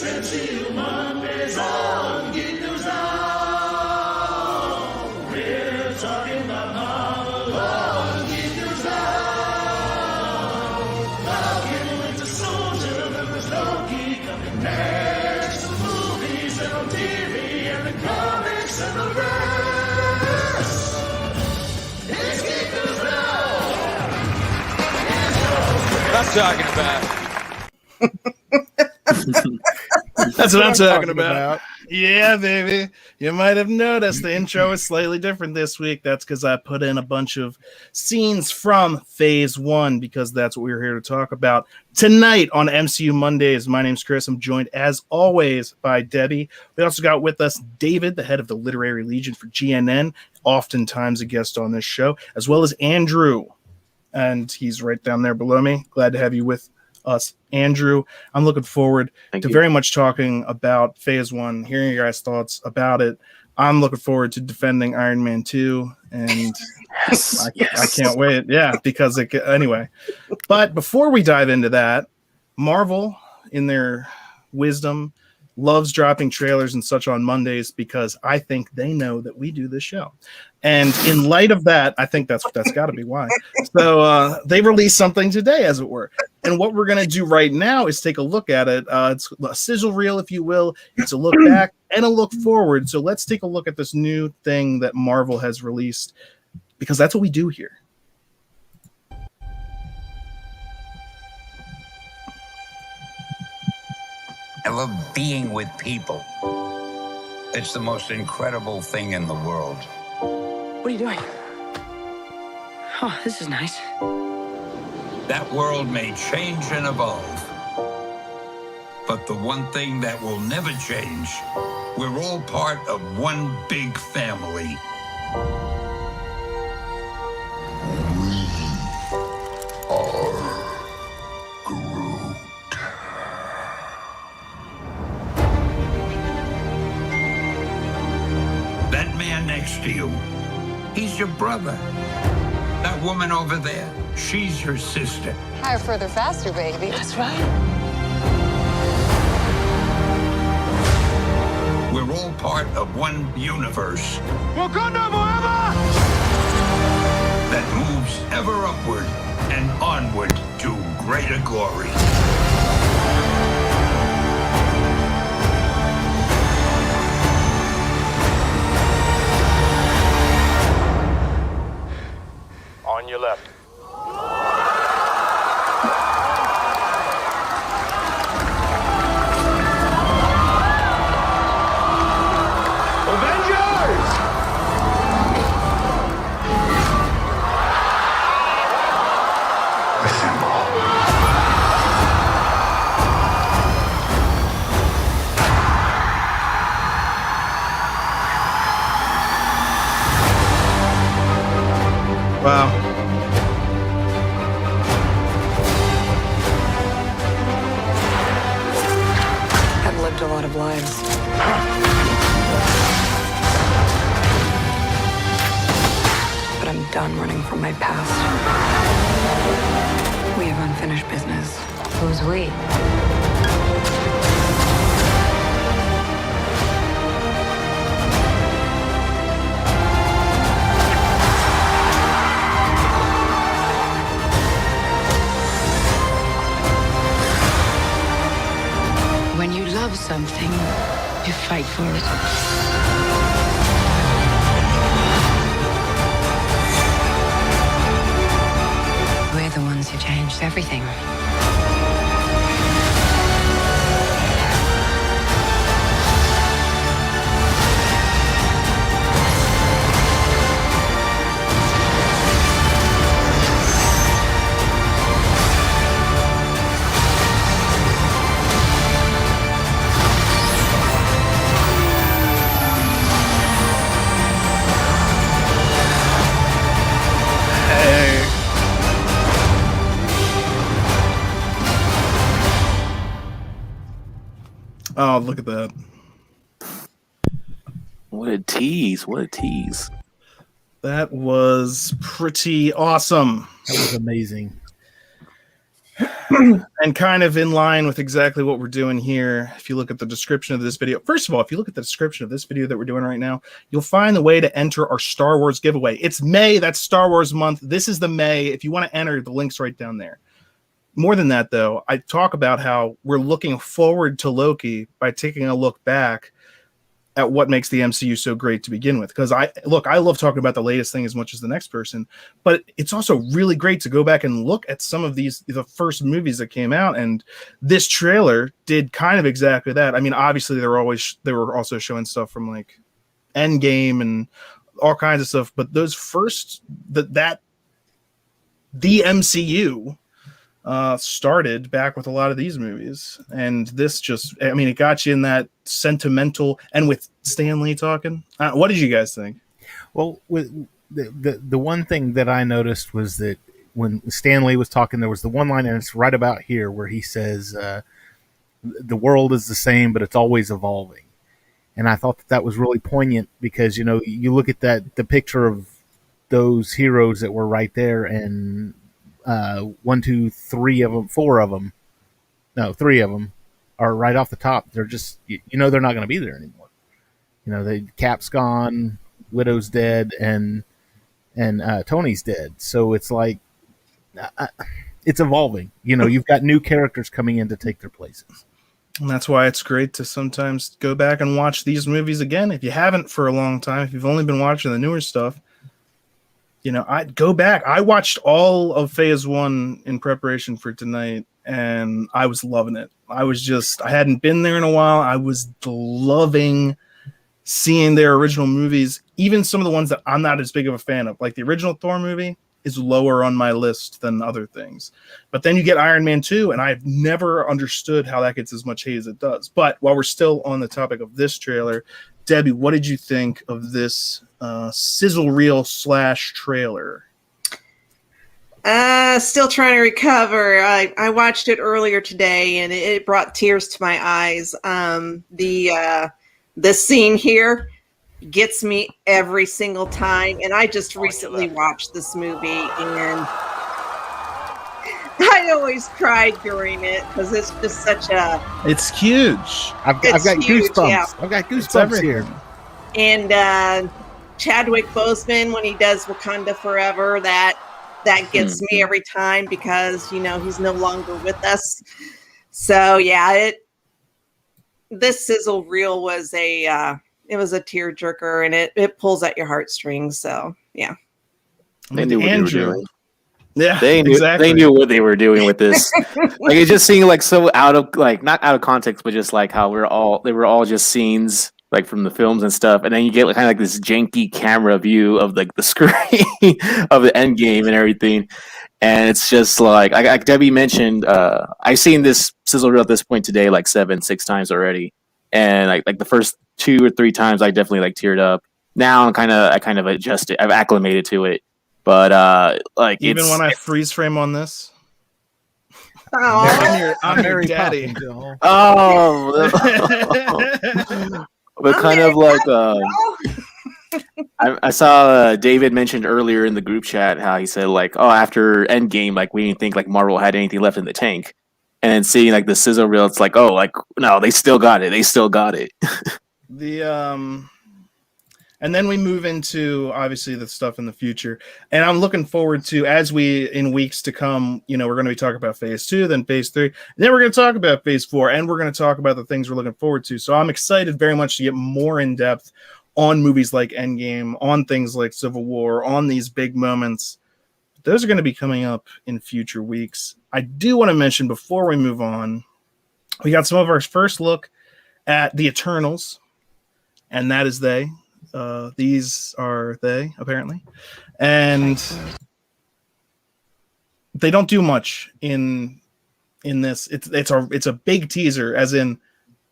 MCU Mondays on Geek News Now. We're talking about Marvel on Geek News Now. Now get into Soldier, then there's Loki coming next. The movies and on TV and the comics and the rest. It's Geek News Now. I'm talking about. That's what I'm talking about. Yeah, baby. You might have noticed the intro is slightly different this week. That's because I put in a bunch of scenes from Phase 1 because that's what we're here to talk about tonight on MCU Mondays. My name's Chris. I'm joined, as always, by Debbie. We also got with us David, the head of the Literary Legion for GNN, oftentimes a guest on this show, as well as Andrew. And he's right down there below me. Glad to have you with us, Andrew. I'm looking forward to very much talking about Phase 1, hearing your guys' thoughts about it. I'm looking forward to defending Iron Man 2, and I can't wait. Yeah, because anyway. But before we dive into that, Marvel, in their wisdom, loves dropping trailers and such on Mondays because I think they know that we do this show. And in light of that, I think that's got to be why. So they released something today, as it were. And what we're going to do right now is take a look at it. It's a sizzle reel, if you will. It's a look back and a look forward. So let's take a look at this new thing that Marvel has released, because that's what we do here. I love being with people. It's the most incredible thing in the world. What are you doing? Oh, this is nice. That world may change and evolve, but the one thing that will never change, we're all part of one big family. That man next to you, he's your brother. That woman over there, she's your sister. Higher, further, faster, baby. That's right. We're all part of one universe Wakanda forever! that moves ever upward and onward to greater glory. On your left. Avengers! Wow. I've lived a lot of lives. But I'm done running from my past. We have unfinished business. Who's we? When you love something, you fight for it. We're the ones who changed everything. Oh, look at that. What a tease. What a tease. That was pretty awesome. That was amazing. And kind of in line with exactly what we're doing here, if you look at the description of this video, first of all, if you look at the description of this video that we're doing right now, you'll find the way to enter our Star Wars giveaway. It's May, that's Star Wars month. This is the May. If you want to enter, the link's right down there. More than that, though, I talk about how we're looking forward to Loki by taking a look back at what makes the MCU so great to begin with. Because I love talking about the latest thing as much as the next person, but it's also really great to go back and look at some of the first movies that came out. And this trailer did kind of exactly that. I mean, obviously they were also showing stuff from like Endgame and all kinds of stuff, but those first, the MCU started back with a lot of these movies, and this just, I mean, it got you in that sentimental, and with Stanley talking. What did you guys think? Well, with the one thing that I noticed was that when Stanley was talking, there was the one line, and it's right about here, where he says, the world is the same, but it's always evolving. And I thought that was really poignant because, you know, you look at the picture of those heroes that were right there, and 1, 2, 3 of them, 4 of them, no, 3 of them are right off the top. They're just, you know, they're not going to be there anymore. You know, Cap's gone, Widow's dead, and Tony's dead. So it's like, it's evolving. You know, you've got new characters coming in to take their places. And that's why it's great to sometimes go back and watch these movies again. If you haven't for a long time, if you've only been watching the newer stuff, you know, I'd go back. I watched all of Phase 1 in preparation for tonight, and I was loving it. I hadn't been there in a while. I was loving seeing their original movies, even some of the ones that I'm not as big of a fan of. Like the original Thor movie is lower on my list than other things. But then you get Iron Man 2, and I've never understood how that gets as much hate as it does. But while we're still on the topic of this trailer, Debbie, what did you think of this sizzle reel / trailer? Still trying to recover. I watched it earlier today, and it brought tears to my eyes. The scene here gets me every single time, and I just recently watched this movie, and I always cried during it because it's just such a. It's huge. I've got huge, goosebumps. yeah. I've got goosebumps here. And Chadwick Boseman, when he does Wakanda Forever, that gets me every time because, you know, he's no longer with us. So yeah, this sizzle reel was a tearjerker, and it pulls at your heartstrings. So yeah, They knew what they were doing. Yeah, they knew exactly. They knew what they were doing with this. Like it just seemed like so out of, like, not out of context, but just like how they were all just scenes like from the films and stuff, and then you get like, kind of like this janky camera view of like the screen of the end game and everything, and it's just like Debbie mentioned, I've seen this sizzle reel at this point today like 6 times already, and like the first 2 or 3 times I definitely like teared up. Now I kind of adjusted, I've acclimated to it, but like even when I freeze frame on this. oh, I'm your daddy. Oh. But kind of like I saw David mentioned earlier in the group chat how he said like, oh, after Endgame, like we didn't think like Marvel had anything left in the tank, and then seeing like the sizzle reel, it's like, oh, like no, they still got it. And then we move into obviously the stuff in the future, and I'm looking forward to, as we in weeks to come, you know, we're going to be talking about Phase 2, then Phase 3, then we're going to talk about Phase 4, and we're going to talk about the things we're looking forward to. So I'm excited very much to get more in depth on movies like Endgame, on things like Civil War, on these big moments. Those are going to be coming up in future weeks. I do want to mention before we move on, we got some of our first look at the Eternals, and that is they. These are they, apparently, and they don't do much in this. It's a big teaser, as in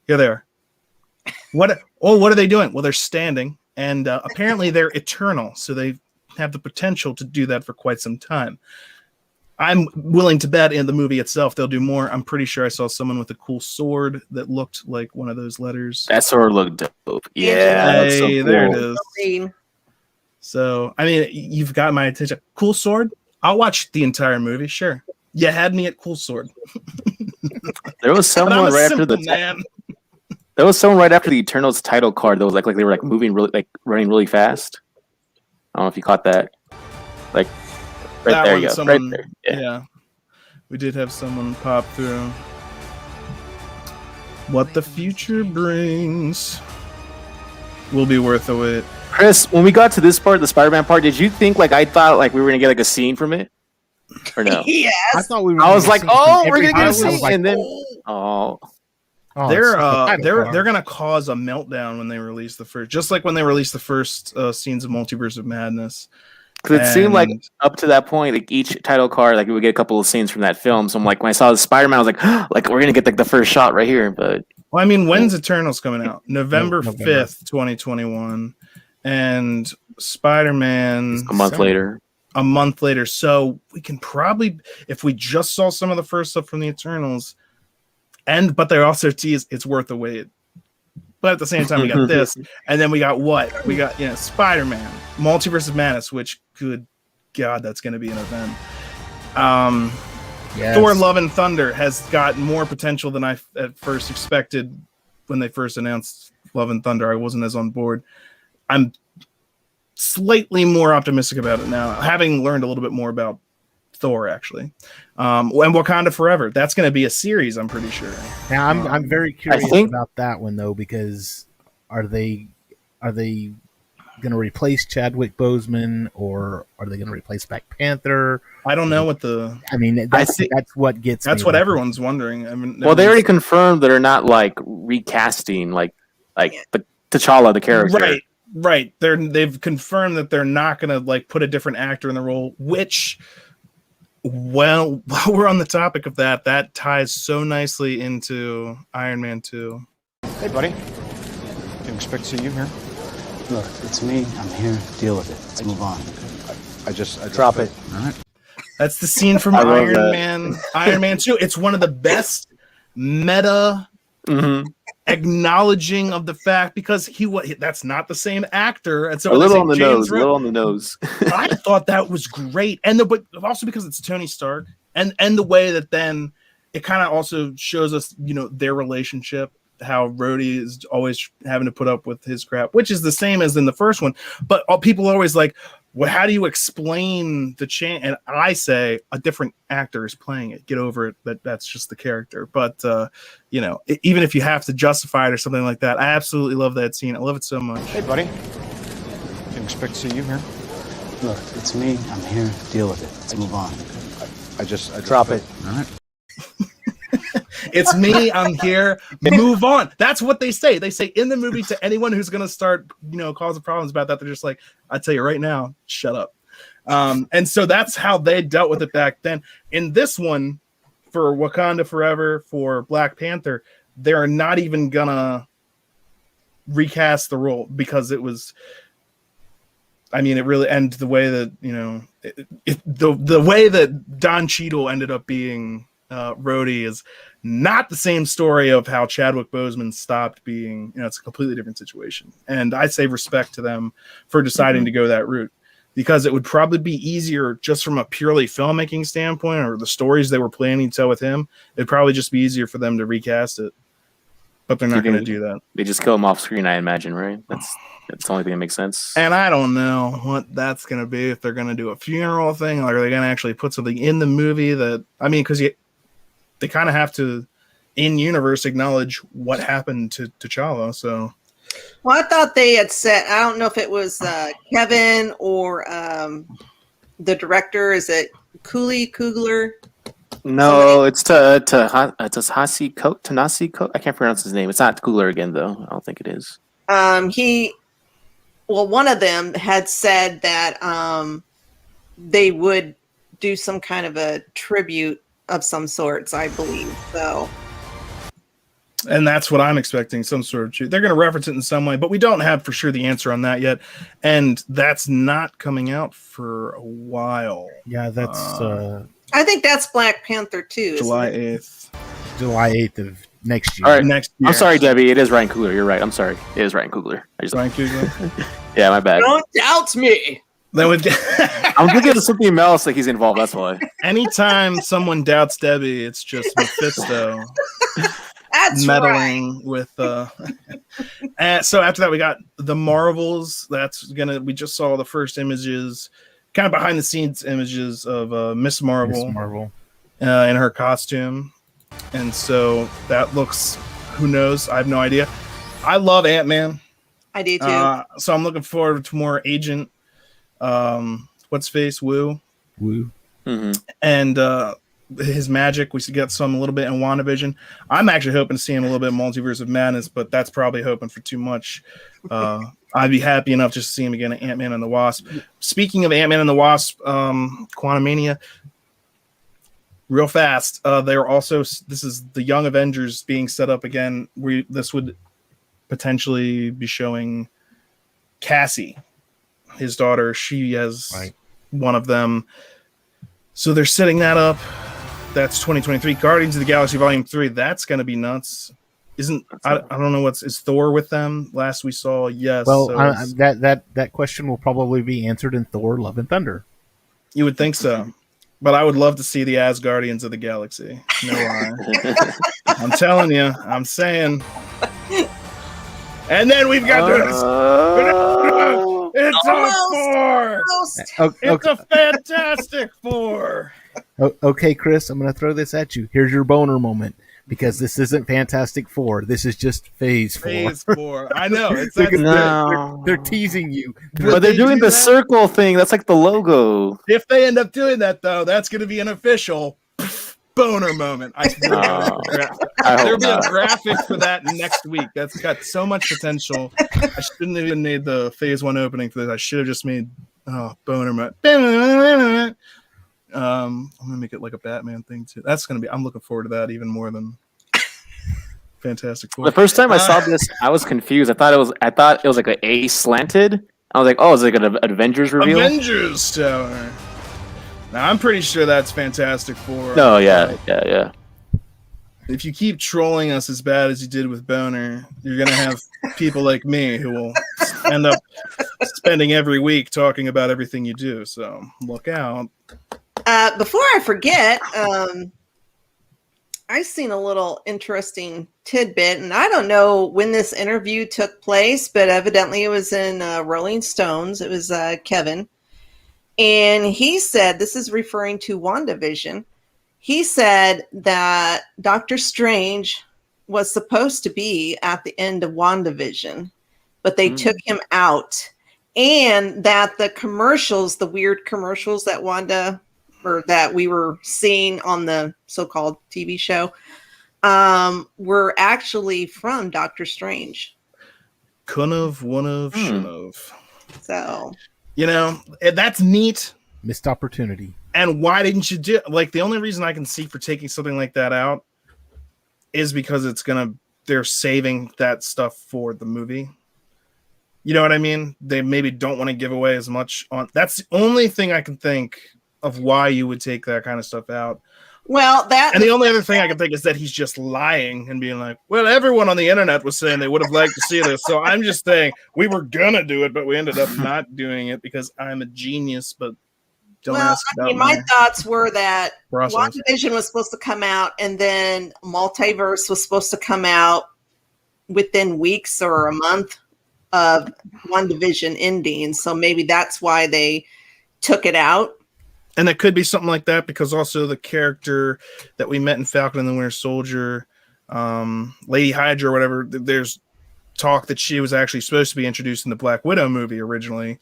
here they are. What are they doing? Well, they're standing, and apparently they're eternal, so they have the potential to do that for quite some time. I'm willing to bet in the movie itself they'll do more. I'm pretty sure I saw someone with a cool sword that looked like one of those letters. That sword looked dope. Yeah, hey, so cool. There it is. So, I mean, you've got my attention. Cool sword. I'll watch the entire movie. Sure. You had me at cool sword. There was someone right after the man. There was someone right after the Eternals title card that was like they were like moving really like running really fast. I don't know if you caught that. Like right That there one, you go. someone- Right there. Yeah. We did have someone pop through. What the future brings will be worth the wait. Chris, when we got to this part, the Spider-Man part, did you think like I thought like we were gonna get like a scene from it? Or no? Yes. I thought we were. I was gonna like, see oh, from we're gonna every get a angle. I was scene, like, and then oh, They're it's the title they're card. gonna cause a meltdown when they release the first, just like when they released the first scenes of Multiverse of Madness. because it seemed like And- up to that point, like each title card, like we would get a couple of scenes from that film. So I'm like, when I saw the Spider-Man, I was like, like we're gonna get like the first shot right here. But Well, I mean, when's Eternals coming out? November November. 5th, 2021, and Spider-Man a month later, a month later. So we can probably, if we just saw some of the first stuff from the Eternals, but they also tease it's worth the wait. But at the same time, we got this, and then we got what? We got Spider-Man, Multiverse of Madness, which good God, that's going to be an event. Yes. Thor: Love and Thunder has got more potential than I at first expected when they first announced Love and Thunder. I wasn't as on board. I'm slightly more optimistic about it now, having learned a little bit more about Thor, actually. And Wakanda Forever. That's going to be a series, I'm pretty sure. Now I'm very curious think- about that one though, because are they going to replace Chadwick Boseman, or are they going to replace Black Panther? I don't know what the. I mean, that's what gets. That's me. what everyone's wondering. I mean, well, they already confirmed that they're not like recasting like the T'Challa the character. Right. They've confirmed that they're not going to like put a different actor in the role, which, well, while we're on the topic of that ties so nicely into Iron Man 2. Hey, buddy. Didn't expect to see you here. Look, it's me. I'm here. Deal with it. Let's move on. I Drop it. All right. That's the scene from I love Iron that. Man. Iron Man 2. It's one of the best meta acknowledging of the fact, because that's not the same actor, and so A when they little say on the James nose. A Ro- little on the nose. I thought that was great, but also because it's Tony Stark, and the way that then it kind of also shows us, their relationship, how Rhodey is always having to put up with his crap, which is the same as in the first one. But people are always like, well, how do you explain the change? And I say a different actor is playing it. Get over it. That's just the character. But even if you have to justify it or something like that, I absolutely love that scene. I love it so much. Hey, buddy. Didn't expect to see you here. Look, it's me. I'm here. Deal with it. Let's move on. I Drop it. All right. It's me. I'm here. Move on. That's what they say. They say in the movie to anyone who's going to start, causing problems about that. They're just like, I tell you right now, shut up. And so that's how they dealt with it back then. In this one, for Wakanda Forever, for Black Panther, they're not even gonna recast the role, because it was. I mean, it really, and the way that the way that Don Cheadle ended up being Rhodey is not the same story of how Chadwick Boseman stopped being. It's a completely different situation, and I say respect to them for deciding to go that route, because it would probably be easier just from a purely filmmaking standpoint, or the stories they were planning to tell with him. It'd probably just be easier for them to recast it, but they're not going to do that. They just kill him off screen, I imagine, right? That's the only thing that makes sense. And I don't know what that's going to be, if they're going to do a funeral thing, or are they going to actually put something in the movie that, I mean, because they kind of have to, in universe, acknowledge what happened to T'Challa. So, Well, I thought they had said, I don't know if it was Kevin or the director. Is it Kugler? No, it's Tanasi Coat. I can't pronounce his name. It's not Cooler again, though. I don't think it is. One of them had said that they would do some kind of a tribute of some sorts, I believe. So, and that's what I'm expecting, some sort of. They're going to reference it in some way, but we don't have for sure the answer on that yet, and that's not coming out for a while. Yeah, that's I think that's Black Panther too. July 8th. July 8th of next year. All right, Next year. I'm sorry, Debbie. It is Ryan Coogler. You're right. I'm sorry. It is Ryan Coogler. Ryan Coogler. Yeah, my bad. Don't doubt me. Then we've got I'm thinking of something else like he's involved. That's why. anytime someone doubts Debbie, it's just Mephisto That's meddling with. And so after that, we got the Marvels. We just saw the first images, kind of behind the scenes images of Miss Marvel in her costume, and so that looks. Who knows? I have no idea. I love Ant-Man. I do too. So I'm looking forward to more Agent. What's face Woo, Mm-hmm. and his magic. We get some a little bit in WandaVision. I'm actually hoping to see him a little bit in Multiverse of Madness, but that's probably hoping for too much. I'd be happy enough just to see him again in Ant-Man and the Wasp. Speaking of Ant-Man and the Wasp, Quantumania. Real fast, they're also. This is the Young Avengers being set up again. This would potentially be showing Cassie, his daughter. She has one of them. So they're setting that up. That's 2023. Guardians of the Galaxy Volume 3. That's going to be nuts. I don't know is Thor with them? Last we saw, yes. Well, so that question will probably be answered in Thor: Love and Thunder. You would think so. But I would love to see the Asgardians of the Galaxy. No lie. I'm telling you. I'm saying. And then we've got this. It's a 4. It's a Fantastic 4. Okay, Chris, I'm going to throw this at you. Here's your boner moment, because this isn't Fantastic 4. This is just Phase 4. Phase 4. I know. They're teasing you. But they're doing the circle thing. That's like the logo. If they end up doing that, though, that's going to be an official boner moment. There'll be a graphic for that next week. That's got so much potential. I shouldn't have even made the Phase 1 opening for this. I should have just made boner moment. I'm gonna make it like a Batman thing too. That's gonna be. I'm looking forward to that even more than Fantastic Four. The first time I saw this, I was confused. I thought it was like a slanted. I was like, oh, it's like an Avengers reveal. Avengers Tower. Now I'm pretty sure that's Fantastic Four. No, yeah. If you keep trolling us as bad as you did with Boner, you're gonna have people like me who will end up spending every week talking about everything you do. So look out. Before I forget, I've seen a little interesting tidbit, and I don't know when this interview took place, but evidently it was in Rolling Stones. It was Kevin. And he said, this is referring to WandaVision. He said that Doctor Strange was supposed to be at the end of WandaVision, but they took him out. And that the commercials, the weird commercials that that we were seeing on the so-called TV show, were actually from Doctor Strange. Could've, would've, should've. So, that's neat. Missed opportunity. And why didn't you do like the only reason I can see for taking something like that out is because they're saving that stuff for the movie. You know what I mean? They maybe don't want to give away as much on. That's the only thing I can think of why you would take that kind of stuff out. Well, and the only other thing I can think is that he's just lying and being like, well, everyone on the internet was saying they would have liked to see this. So I'm just saying we were going to do it, but we ended up not doing it because I'm a genius, but don't ask about my thoughts were that process. WandaVision was supposed to come out and then Multiverse was supposed to come out within weeks or a month of WandaVision ending. So maybe that's why they took it out. And it could be something like that because also the character that we met in Falcon and the Winter Soldier, Lady Hydra or whatever, there's talk that she was actually supposed to be introduced in the Black Widow movie originally.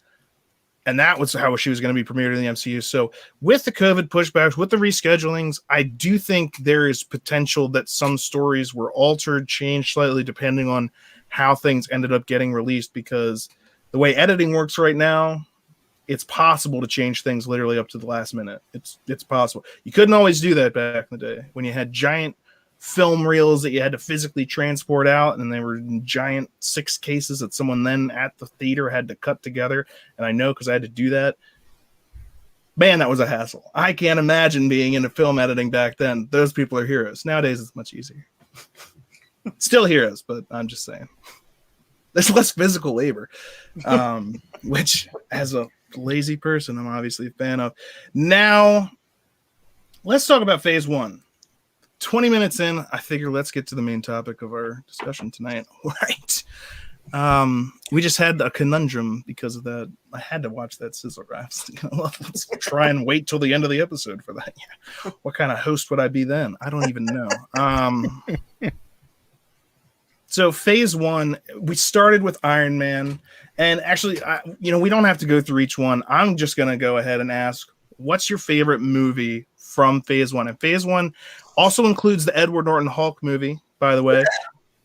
And that was how she was going to be premiered in the MCU. So with the COVID pushbacks, with the reschedulings, I do think there is potential that some stories were altered, changed slightly, depending on how things ended up getting released. Because the way editing works right now, it's possible to change things literally up to the last minute. It's possible. You couldn't always do that back in the day when you had giant film reels that you had to physically transport out, and they were in giant 6 cases that someone then at the theater had to cut together. And I know because I had to do that. Man, that was a hassle. I can't imagine being into film editing back then. Those people are heroes. Nowadays, it's much easier. Still heroes, but I'm just saying. There's less physical labor, which as a lazy person I'm obviously a fan of. Now, let's talk about phase 1. 20 minutes in, I figure let's get to the main topic of our discussion tonight. Right. We just had a conundrum because of that. I had to watch that Sizzle Reel. Let's try and wait till the end of the episode for that. Yeah. What kind of host would I be then? I don't even know. So phase 1, we started with Iron Man, and actually, we don't have to go through each one. I'm just going to go ahead and ask, what's your favorite movie from phase 1? And phase 1 also includes the Edward Norton Hulk movie, by the way.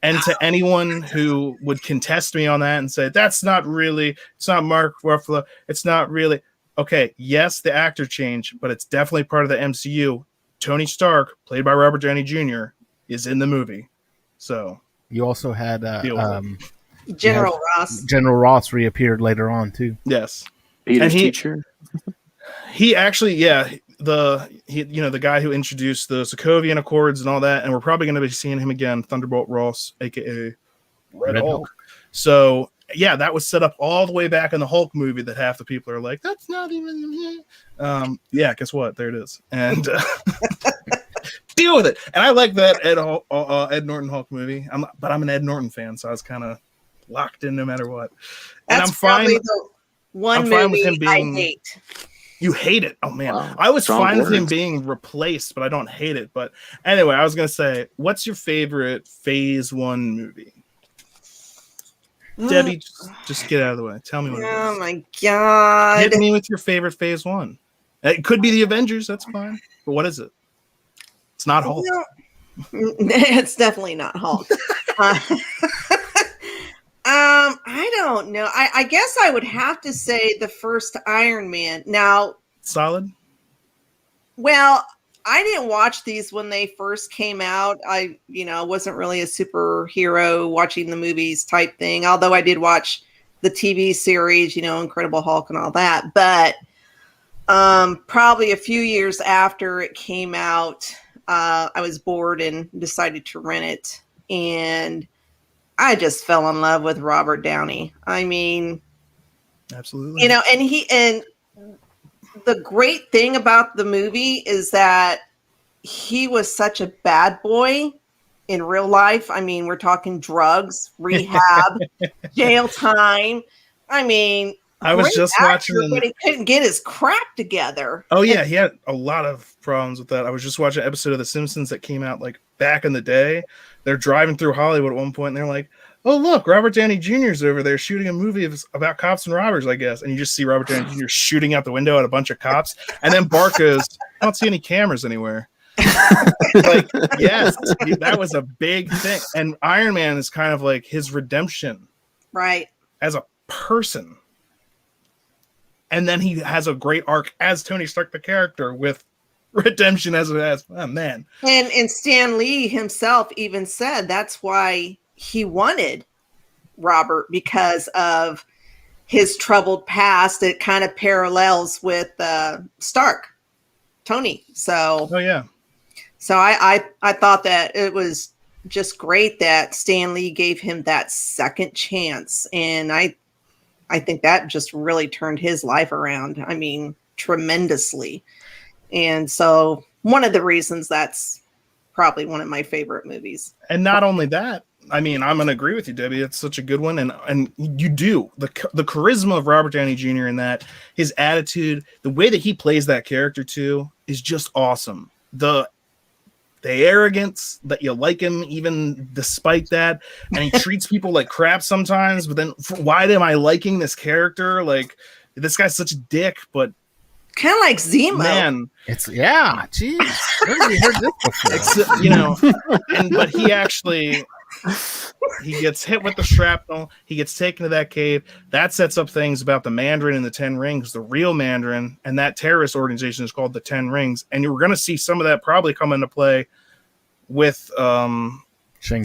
And to anyone who would contest me on that and say, it's not Mark Ruffalo, it's not really. Okay, yes, the actor changed, but it's definitely part of the MCU. Tony Stark, played by Robert Downey Jr., is in the movie. So you also had General Ross. General Ross reappeared later on too. Yes, Peter's teacher. He actually, the guy who introduced the Sokovian Accords and all that, and we're probably going to be seeing him again, Thunderbolt Ross, aka Red Hulk. So yeah, that was set up all the way back in the Hulk movie that half the people are like, that's not even. Yeah, guess what? There it is, and deal with it. And I like that Ed Norton Hulk movie. But I'm an Ed Norton fan, so I was kind of locked in no matter what. And that's I'm fine. Probably the one movie I hate. You hate it? Oh man, wow. I was fine with him words. being replaced, but I don't hate it. But anyway, I was gonna say, what's your favorite phase 1 movie? Debbie, just get out of the way. Tell me what it is. Oh my god! Hit me with your favorite phase 1. It could be the Avengers. That's fine. But what is it? It's not Hulk. No, it's definitely not Hulk. I don't know. I guess I would have to say the first Iron Man. Now, solid. Well, I didn't watch these when they first came out. I wasn't really a superhero watching the movies type thing. Although I did watch the TV series, Incredible Hulk and all that. But probably a few years after it came out, I was bored and decided to rent it, and I just fell in love with Robert Downey. I mean, absolutely. And the great thing about the movie is that he was such a bad boy in real life. I mean, we're talking drugs, rehab, jail time. I mean, I was just watching, but he couldn't get his crap together. Oh yeah, he had a lot of problems with that. I was just watching an episode of The Simpsons that came out like back in the day. They're driving through Hollywood at one point, and they're like, "Oh look, Robert Downey Jr.'s over there shooting a movie about cops and robbers, I guess." And you just see Robert Downey Jr. shooting out the window at a bunch of cops, and then Bart goes, "I don't see any cameras anywhere." Like, yes, that was a big thing. And Iron Man is kind of like his redemption, right, as a person. And then he has a great arc as Tony Stark, the character, with redemption as oh man. And Stan Lee himself even said that's why he wanted Robert, because of his troubled past. It kind of parallels with Stark, Tony. So oh yeah. So I thought that it was just great that Stan Lee gave him that second chance, and I think that just really turned his life around. I mean, tremendously. And so one of the reasons that's probably one of my favorite movies. And not only that, I mean, I'm going to agree with you, Debbie. It's such a good one. And you do. The charisma of Robert Downey Jr. in that, his attitude, the way that he plays that character too, is just awesome. The arrogance that you like him even despite that, and he treats people like crap sometimes, but then why am I liking this character? Like, this guy's such a dick, but kind of like Zemo. Man, it's geez. Where have you heard this before? But he actually he gets hit with the shrapnel, he gets taken to that cave. That sets up things about the Mandarin and the 10 Rings, the real Mandarin, and that terrorist organization is called the 10 Rings. And you're going to see some of that probably come into play with the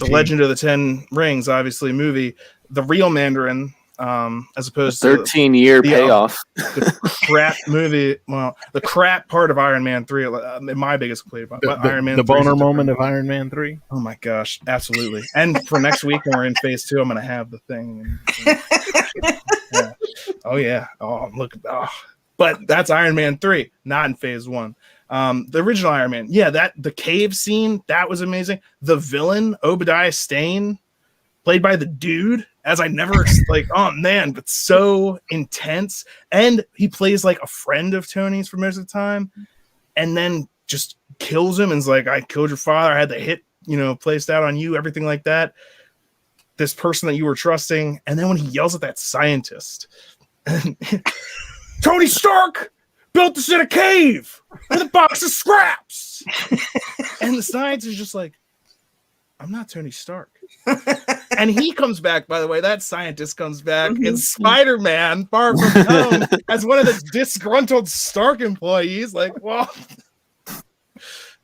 Legend of the 10 Rings, obviously movie. The real Mandarin, as opposed to 13-year payoff. The crap movie. Well, the crap part of Iron Man 3. My biggest complaint about Iron Man 3. The boner moment of Iron Man 3. Oh my gosh, absolutely. And for next week when we're in phase 2, I'm going to have the thing. Yeah. Oh yeah. Oh look. Oh. But that's Iron Man 3, not in Phase 1. The original Iron Man, the cave scene, that was amazing. The villain, Obadiah Stane, played by the dude, as I never like, oh man, but so intense. And he plays like a friend of Tony's for most of the time, and then just kills him and is like, I killed your father, I had the hit, placed out on you, everything like that. This person that you were trusting, and then when he yells at that scientist, Tony Stark built this in a cave with a box of scraps. And the scientist is just like, I'm not Tony Stark. And he comes back, by the way, that scientist comes back in Spider-Man Far From Home as one of the disgruntled Stark employees. Like, well,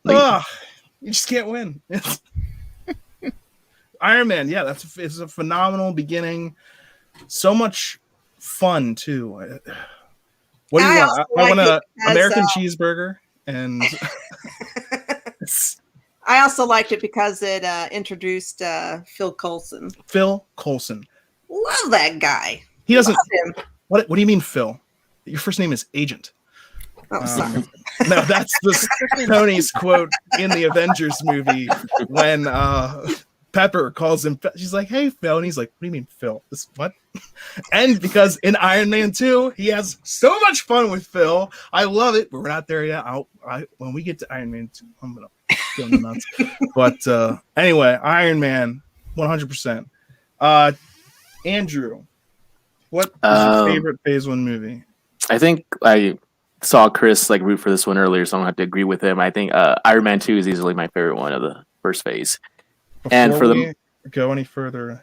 you just can't win. Iron Man, it's a phenomenal beginning. So much fun, too. What do you want? I want an American cheeseburger, and I also liked it because it introduced Phil Coulson. Phil Coulson, love that guy. He doesn't. Love him. What do you mean, Phil? Your first name is Agent. Oh, sorry. No, that's Tony's quote in the Avengers movie when Pepper calls him. She's like, "Hey, Phil," and he's like, "What do you mean, Phil? What?" And because in Iron Man 2, he has so much fun with Phil. I love it, but we're not there yet. When we get to Iron Man 2, I'm gonna go nuts. But anyway, Iron Man, 100%. Andrew, what is your favorite Phase 1 movie? I think I saw Chris root for this one earlier, so I don't have to agree with him. I think Iron Man 2 is easily my favorite one of the first phase. Before we go any further,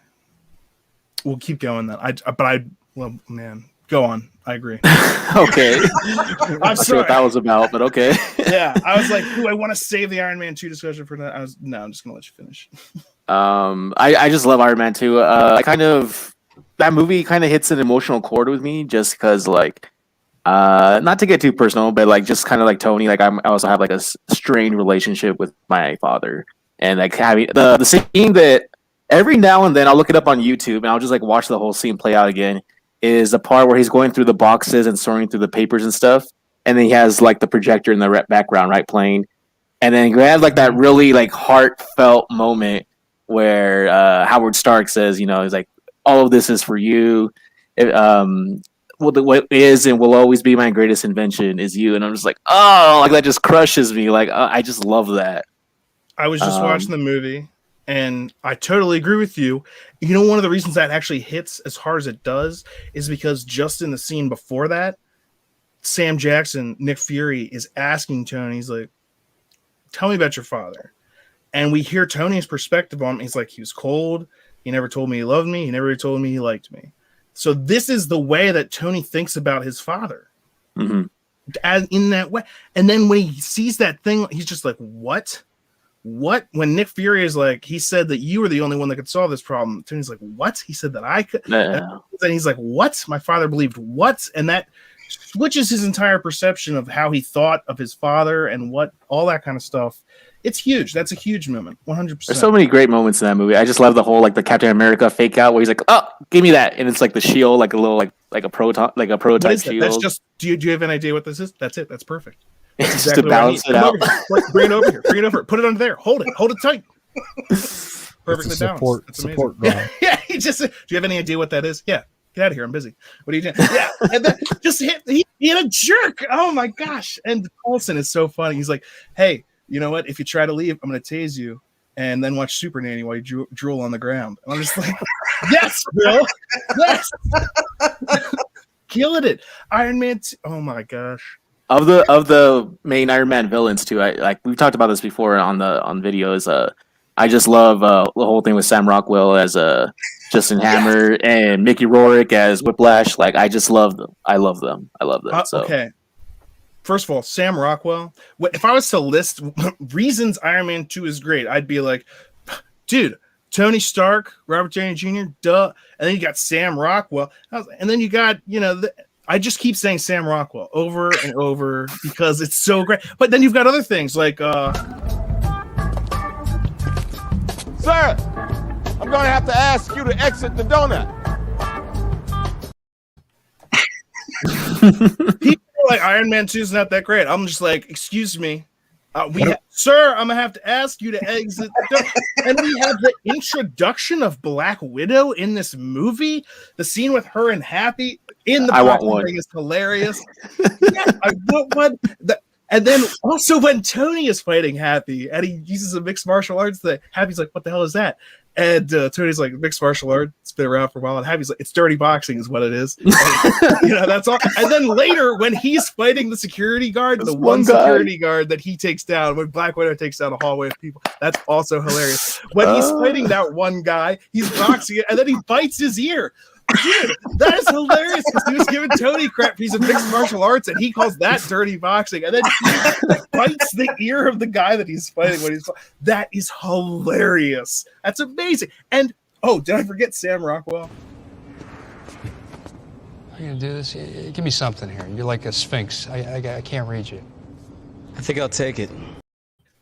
we'll keep going then. Go on. I agree. Okay. I'm sorry what that was about, but okay. Yeah, I was like, I want to save the Iron Man 2 discussion for that. I'm just gonna let you finish. I just love Iron Man 2. That movie kind of hits an emotional chord with me, just because not to get too personal, but just kind of like Tony, I also have a strained relationship with my father. And having the scene that every now and then I'll look it up on YouTube and I'll just watch the whole scene play out again is the part where he's going through the boxes and sorting through the papers and stuff, and then he has the projector in the background playing, and then you have that really heartfelt moment where Howard Stark says, he's like, all of this is for you. What is and will always be my greatest invention is you, and I'm just that just crushes me. I just love that. I was just watching the movie, and I totally agree with you. One of the reasons that actually hits as hard as it does is because just in the scene before that, Sam Jackson, Nick Fury, is asking Tony, he's like, tell me about your father. And we hear Tony's perspective on him. He's like, he was cold. He never told me he loved me. He never told me he liked me. So this is the way that Tony thinks about his father. Mm-hmm. As in that way. And then when he sees that thing, he's just like, what? What? When Nick Fury is like, he said that you were the only one that could solve this problem. Tony's like, what? He said that I could. Yeah. And he's like, what? My father believed what? And that switches his entire perception of how he thought of his father and what, all that kind of stuff. It's huge. That's a huge moment. 100%. There's so many great moments in that movie. I just love the whole the Captain America fake out where he's like, "Oh, give me that," and it's the shield, a little a prototype shield. That's just. Do you have an idea what this is? That's it. That's perfect. That's just to balance it out. Bring it over here. Bring it over. Put it under there. Hold it tight. Perfectly balanced. That's support amazing. Yeah. He just. Do you have any idea what that is? Yeah. Get out of here. I'm busy. What are you doing? Yeah. And then just hit. He had a jerk. Oh my gosh. And Coulson is so funny. He's like, hey. You know what? If you try to leave, I'm going to tase you and then watch Super Nanny while you drool on the ground. And I'm just like, yes, Bill. Yes. Killing it. Iron Man 2. Oh, my gosh. Of the main Iron Man villains, too, we've talked about this before on videos. I just love the whole thing with Sam Rockwell as Justin Hammer and Mickey Rourke as Whiplash. I just love them. I love them. So. Okay. First of all, Sam Rockwell. If I was to list reasons Iron Man 2 is great, I'd be like, dude, Tony Stark, Robert Downey Jr., duh. And then you got Sam Rockwell. And then you got, I just keep saying Sam Rockwell over and over because it's so great. But then you've got other things like... Sir, I'm going to have to ask you to exit the donut. People are like, Iron Man 2 is not that great. I'm just like, excuse me. Sir, I'm gonna have to ask you to exit. And we have the introduction of Black Widow in this movie. The scene with her and Happy in the boxing ring is hilarious. Yeah, I want one. And then also when Tony is fighting Happy and he uses a mixed martial arts thing, Happy's like, "What the hell is that?" And Tony's like, "Mixed martial arts. It's been around for a while." And Happy's like, "It's dirty boxing, is what it is." And, that's all. And then later, when he's fighting the security guard, the one security guard that he takes down, when Black Widow takes down a hallway of people, that's also hilarious. When he's fighting that one guy, he's boxing it, and then he bites his ear. Dude, that is hilarious because he was giving Tony crap. He's a mixed martial arts, and he calls that dirty boxing. And then he bites the ear of the guy that he's fighting when he's. That is hilarious. That's amazing. And did I forget Sam Rockwell? Are you gonna do this? Give me something here. You're like a sphinx. I can't read you. I think I'll take it.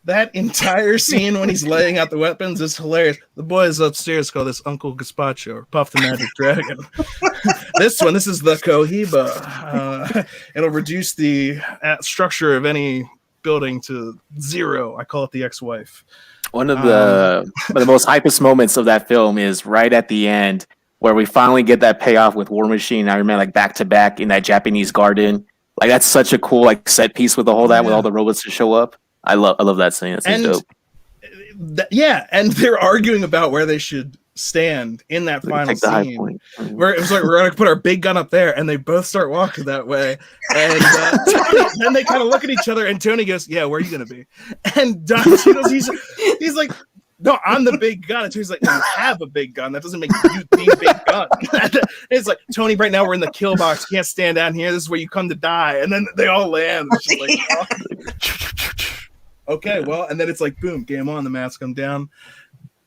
That entire scene when he's laying out the weapons is hilarious. The boys upstairs call this Uncle Gazpacho or Puff the Magic Dragon. This is the Cohiba. It'll reduce the structure of any building to 0. I call it the ex-wife. One of the most hypest moments of that film is right at the end where we finally get that payoff with War Machine and Iron Man like back to back in that Japanese garden. Like that's such a cool like set piece with the whole with all the robots to show up. I love that scene. That seems dope. And they're arguing about where they should stand in that final scene. Where it was like, we're gonna put our big gun up there, and they both start walking that way. And then they kind of look at each other, and Tony goes, "Yeah, where are you gonna be?" And Don Cheadle's he's like, "No, I'm the big gun." And Tony's like, "You have a big gun. That doesn't make you the big gun." It's like, Tony, right now we're in the kill box. You can't stand down here. This is where you come to die. And then they all land. It's just like, okay, well, and then it's like, boom, game on, the masks come down,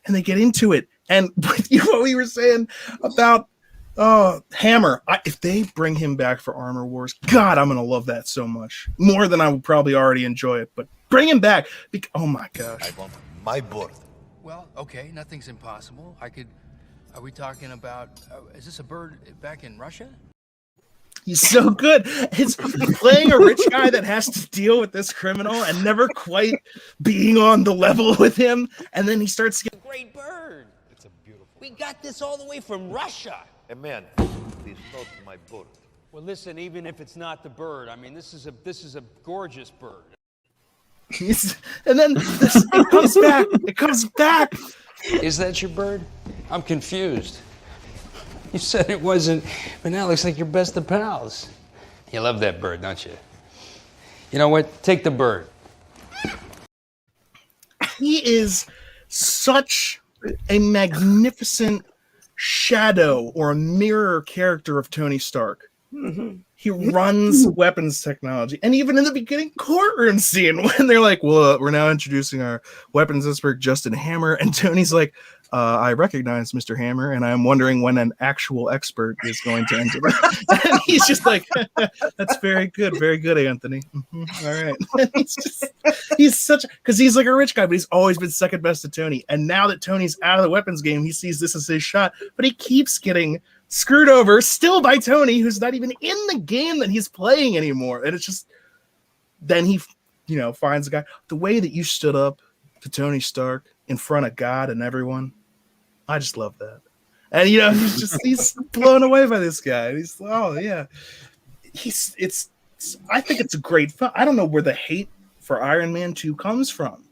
and they get into it. And what we were saying about Hammer, if they bring him back for Armor Wars, God, I'm going to love that so much. More than I would probably already enjoy it, but bring him back. Oh, my gosh. I want my bird. Well, okay, nothing's impossible. Are we talking about, is this a bird back in Russia? He's so good. It's playing a rich guy that has to deal with this criminal and never quite being on the level with him. And then he starts getting Great bird. It's a beautiful. We got this all the way from Russia. Hey man, please not my bird. Well, listen, even if it's not the bird, I mean, this is a gorgeous bird. And then it comes back. It comes back. Is that your bird? I'm confused. You said it wasn't, but now it looks like you're best of pals. You love that bird, don't you? You know what? Take the bird. He is such a magnificent shadow or a mirror character of Tony Stark. Mm-hmm. He runs weapons technology. And even in the beginning courtroom scene when they're like, well, we're now introducing our weapons expert, Justin Hammer. And Tony's like, I recognize Mr. Hammer, and I'm wondering when an actual expert is going to enter. And he's just like, that's very good, Anthony. Mm-hmm. All right. he's such, because he's like a rich guy, but he's always been second best to Tony. And now that Tony's out of the weapons game, he sees this as his shot, but he keeps getting screwed over still by Tony, who's not even in the game that he's playing anymore. And it's just, then he, finds a guy. The way that you stood up to Tony Stark in front of God and everyone, I just love that. And he's blown away by this guy. He's I think it's a great fun. I don't know where the hate for Iron Man 2 comes from.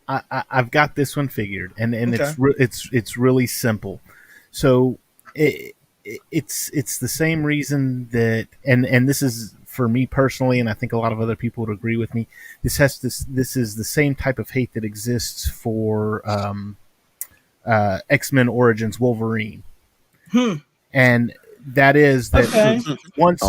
I've got this one figured, and okay. it's really simple. So it's the same reason that, and this is for me personally, and I think a lot of other people would agree with me. This is the same type of hate that exists for X-Men Origins Wolverine, and that is that once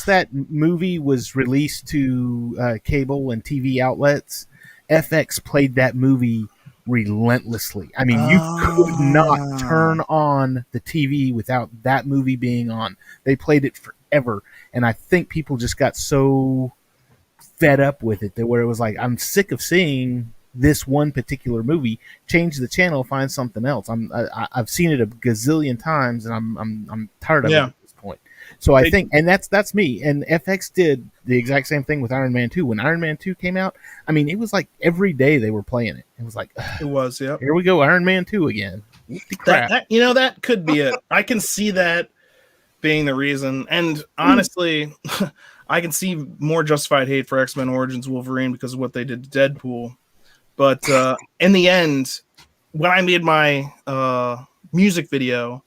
that movie was released to cable and TV outlets, FX played that movie relentlessly. I mean, you could not turn on the TV without that movie being on. They played it forever, and I think people just got so fed up with it that where it was like, I'm sick of seeing this one particular movie. Change the channel, find something else. I've seen it a gazillion times, and I'm tired of it at this So I think, and that's me. And FX did the exact same thing with Iron Man 2. When Iron Man 2 came out, I mean, it was like every day they were playing it. It was like, it was, yeah. Here we go, Iron Man 2 again. Crap. That could be it. I can see that being the reason. And honestly, I can see more justified hate for X-Men Origins Wolverine because of what they did to Deadpool. But in the end, when I made my music video,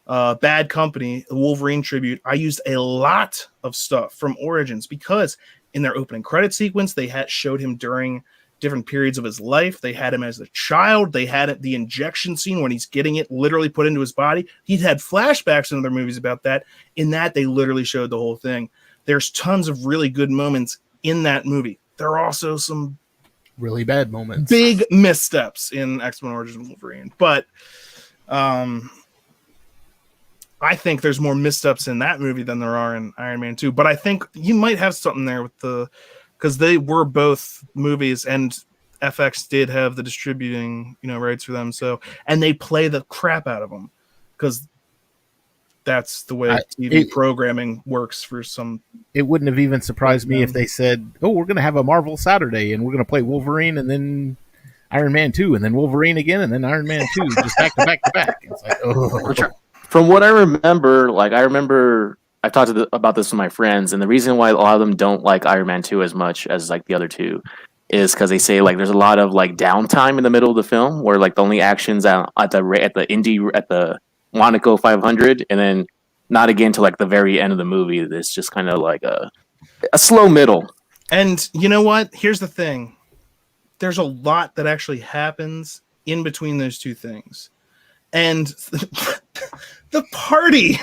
Bad Company, the Wolverine tribute, I used a lot of stuff from Origins because in their opening credit sequence, they showed him during different periods of his life. They had him as a child. They had the injection scene when he's getting it literally put into his body. He'd had flashbacks in other movies about that. In that, they literally showed the whole thing. There's tons of really good moments in that movie. There are also some really bad moments, big missteps in X-Men Origins Wolverine. But I think there's more missteps in that movie than there are in Iron Man 2. But I think you might have something there with because they were both movies and FX did have the distributing, rights for them. So, and they play the crap out of them because that's the way TV programming works for some. It wouldn't have even surprised me if they said, "Oh, we're going to have a Marvel Saturday and we're going to play Wolverine and then Iron Man 2 and then Wolverine again and then Iron Man 2 just back to back to back." It's like, oh. From what I remember, I talked about this with my friends, and the reason why a lot of them don't like Iron Man 2 as much as like the other two is because they say like there's a lot of like downtime in the middle of the film where like the only actions at the Monaco 500, and then not again till like the very end of the movie. It's just kind of like a slow middle. And you know what? Here's the thing: there's a lot that actually happens in between those two things, and the party.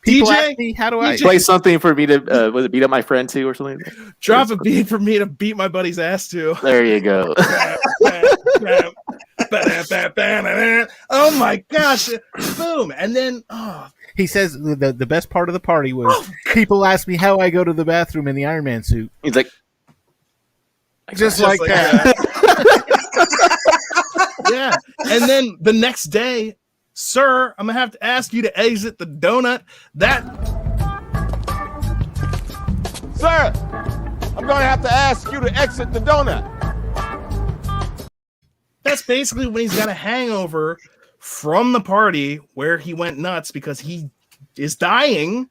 People DJ, ask me, how do I play something for me to beat up my friend too or something? Drop a beat for me to beat my buddy's ass to. There you go. Oh my gosh. Boom. And then he says the best part of the party was people ask me how I go to the bathroom in the Iron Man suit. He's like just like that. Yeah. And then the next day, sir, I'm gonna have to ask you to exit the donut. Sir, I'm gonna have to ask you to exit the donut. That's basically when he's got a hangover from the party where he went nuts because he is dying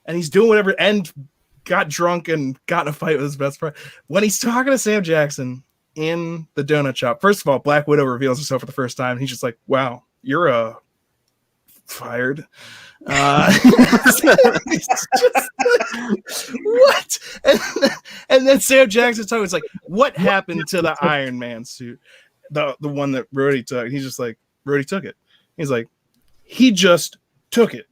and he's doing whatever and got drunk and got in a fight with his best friend. When he's talking to Sam Jackson in the donut shop, first of all, Black Widow reveals herself for the first time. He's just like, wow, you're fired. It's just like, what? And then Sam Jackson's talking. It's like, what happened to the Iron Man suit? The one that Rhodey took. He's just like, Rhodey took it. He's like, he just took it.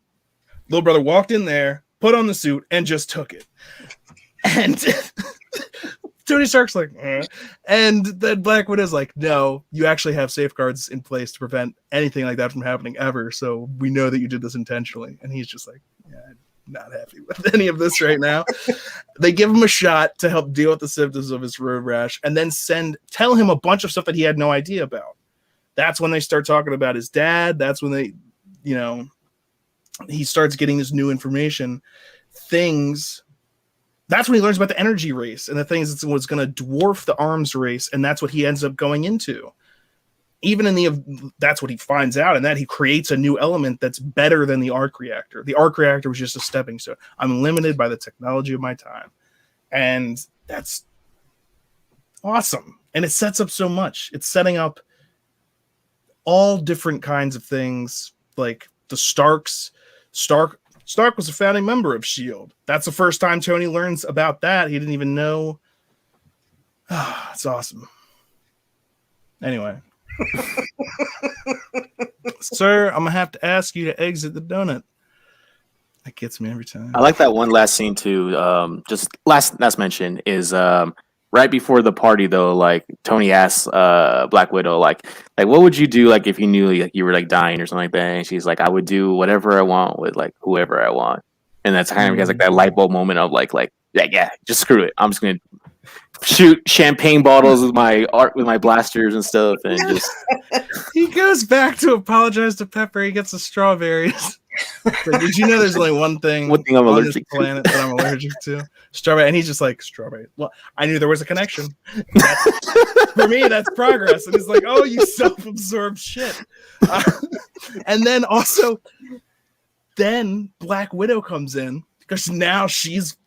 Little brother walked in there, put on the suit, and just took it. And Tony Stark's like, and then Black Widow's like, no, you actually have safeguards in place to prevent anything like that from happening ever. So we know that you did this intentionally. And he's just like, yeah, I'm not happy with any of this right now. They give him a shot to help deal with the symptoms of his road rash, and then tell him a bunch of stuff that he had no idea about. That's when they start talking about his dad. That's when they, he starts getting this new information. That's when he learns about the energy race and the things that was going to dwarf the arms race, and that's what he ends up going into. Even that's what he finds out, and that he creates a new element that's better than the arc reactor. The arc reactor was just a stepping stone. I'm limited by the technology of my time, and that's awesome. And it sets up so much. It's setting up all different kinds of things, like the Starks. Stark was a founding member of S.H.I.E.L.D. That's the first time Tony learns about that. He didn't even know. It's awesome. Anyway. Sir, I'm going to have to ask you to exit the donut. That gets me every time. I like that one last scene too. Just last mention is right before the party though. Like Tony asks Black Widow, like what would you do like if you knew like you were like dying or something like that? And she's like, I would do whatever I want with like whoever I want. And that's kind of has like that light bulb moment of like yeah, just screw it. I'm just gonna shoot champagne bottles with my blasters and stuff, and just he goes back to apologize to Pepper. He gets the strawberries. So did you know there's only one thing I'm on this allergic to. planet that I'm allergic to? Strawberry. And he's just like, strawberry. Well, I knew there was a connection. For me, that's progress. And he's like, oh, you self-absorbed shit. And then also, then Black Widow comes in because now she's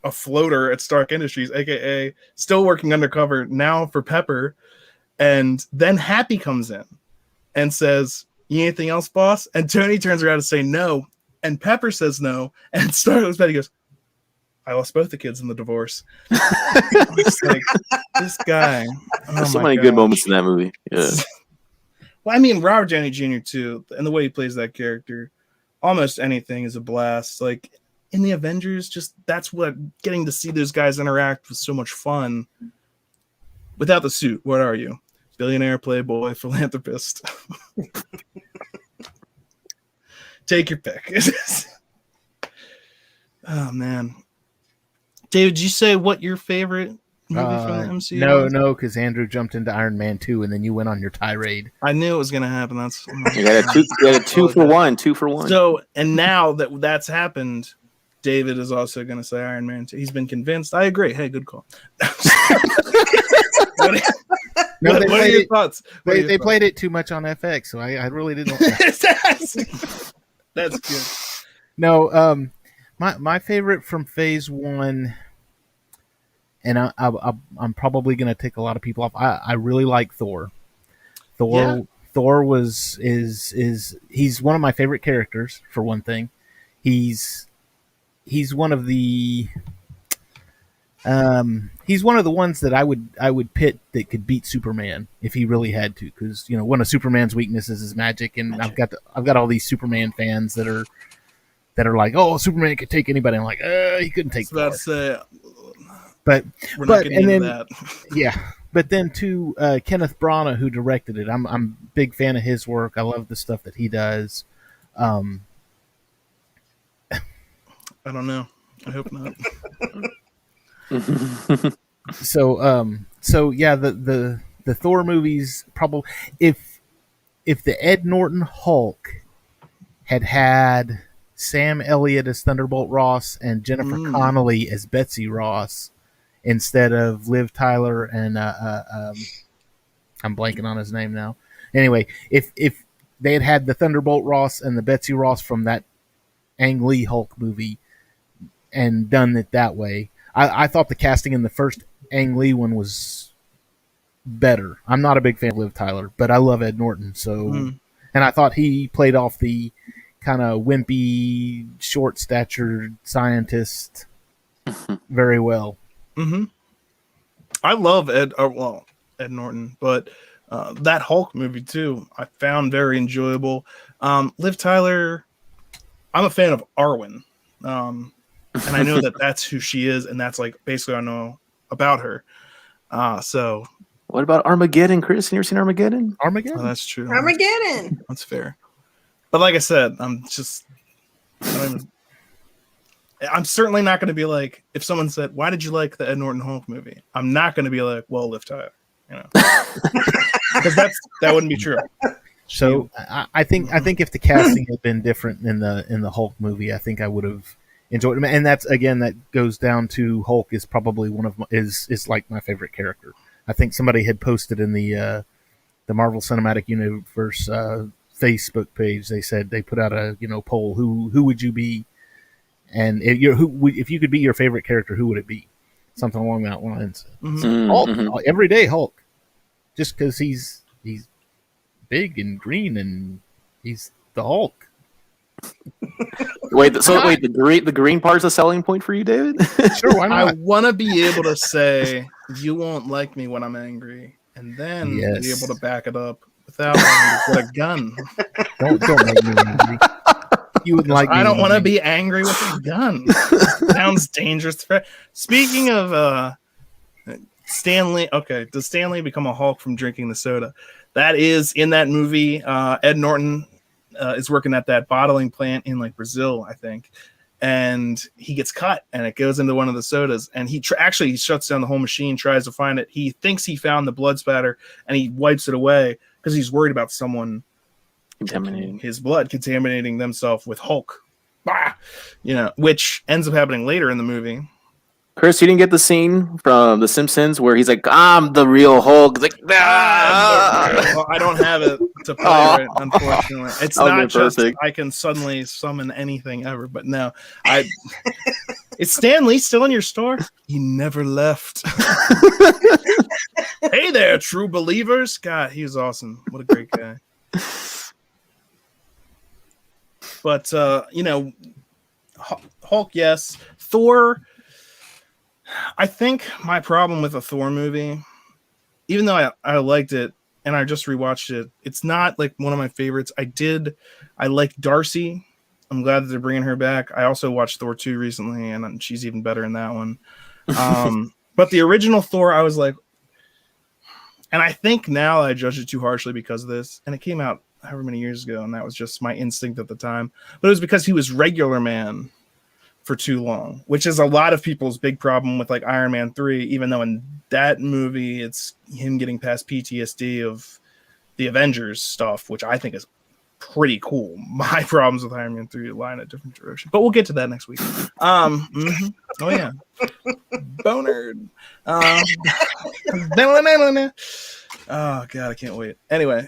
a floater at Stark Industries, aka still working undercover now for Pepper. And then Happy comes in and says, "You anything else, boss?" And Tony turns around to say no, and Pepper says no, and Stark looks back and goes, "I lost both the kids in the divorce." It's like, this guy. There's so many good moments in that movie. Yeah. Well, I mean, Robert Downey Jr. too, and the way he plays that character, almost anything is a blast. Like in the Avengers, just that's what getting to see those guys interact was so much fun. Without the suit, what are you? Billionaire, playboy, philanthropist. Take your pick. Oh man, David, did you say what your favorite movie from the MCU? No, because Andrew jumped into Iron Man 2, and then you went on your tirade. I knew it was going to happen. That's you got a two for one. So, and now that that's happened, David is also going to say Iron Man 2. He's been convinced. I agree. Hey, good call. What are your thoughts? They played it too much on FX, so I really didn't. That's good. No, my favorite from Phase 1, and I'm probably going to take a lot of people off. I really like Thor. Thor he's one of my favorite characters, for one thing. He's one of the ones that I would pit that could beat Superman if he really had to, because one of Superman's weaknesses is magic, and I've got all these Superman fans that are like, oh, Superman could take anybody. I'm like, he couldn't take. About to say, but we're not getting into that. Yeah, but then too, Kenneth Branagh, who directed it, I'm a big fan of his work. I love the stuff that he does. I don't know. I hope not. So yeah, the Thor movies probably, if the Ed Norton Hulk had Sam Elliott as Thunderbolt Ross and Jennifer Connelly as Betsy Ross instead of Liv Tyler and I'm blanking on his name now. Anyway, if they had the Thunderbolt Ross and the Betsy Ross from that Ang Lee Hulk movie and done it that way, I thought the casting in the first Ang Lee one was better. I'm not a big fan of Liv Tyler, but I love Ed Norton. So, and I thought he played off the kind of wimpy, short-statured scientist very well. Mm-hmm. I love Ed Norton, but that Hulk movie too, I found very enjoyable. Liv Tyler, I'm a fan of Arwen. And I know that that's who she is, and that's like basically I know about her. So what about Armageddon, Chris? You ever seen Armageddon? Armageddon? Oh, that's true. Armageddon. That's fair. But like I said, I'm certainly not going to be like, if someone said, "Why did you like the Ed Norton Hulk movie?" I'm not going to be like, "Well, Liv Tyler," because that wouldn't be true. So I think if the casting had been different in the Hulk movie, I think I would have enjoyed it. And that's, again, that goes down to Hulk is probably is like my favorite character. I think somebody had posted in the Marvel Cinematic Universe Facebook page. They said they put out a poll, who would you be, and if you could be your favorite character, who would it be? Something along that lines. Hulk, everyday Hulk, just because he's big and green and he's the Hulk. Wait, the green part's a selling point for you, David? Sure, why not? I want to be able to say, "You won't like me when I'm angry," and then be able to back it up without having to get a gun. Don't make me angry. You wouldn't like me. I don't want to be angry with a gun. Sounds dangerous. Speaking of Stanley, okay, does Stanley become a Hulk from drinking the soda? That is in that movie. Ed Norton is working at that bottling plant in like Brazil, I think, and he gets cut, and it goes into one of the sodas, and he actually shuts down the whole machine, tries to find it. He thinks he found the blood spatter, and he wipes it away because he's worried about someone Contaminating his blood, contaminating themselves with Hulk. Bah! Which ends up happening later in the movie. Chris, you didn't get the scene from The Simpsons where he's like, "I'm the real Hulk." It's like, Well, I don't have it to play right, unfortunately. It's not just perfect. I can suddenly summon anything ever, but no. Is Stanley still in your store? He never left. Hey there, true believers. God, he was awesome. What a great guy. But Hulk, yes. Thor. I think my problem with a Thor movie, even though I liked it and I just rewatched it, it's not like one of my favorites. I like Darcy. I'm glad that they're bringing her back. I also watched Thor 2 recently, and she's even better in that one. But the original Thor, I was like, and I think now I judged it too harshly because of this, and it came out however many years ago, and that was just my instinct at the time. But it was because he was regular man for too long, which is a lot of people's big problem with like Iron Man 3, even though in that movie it's him getting past PTSD of the Avengers stuff, which I think is pretty cool. My problems with Iron Man 3 lie in a different direction, but we'll get to that next week. Oh yeah, bonerd. Oh god, I can't wait. Anyway,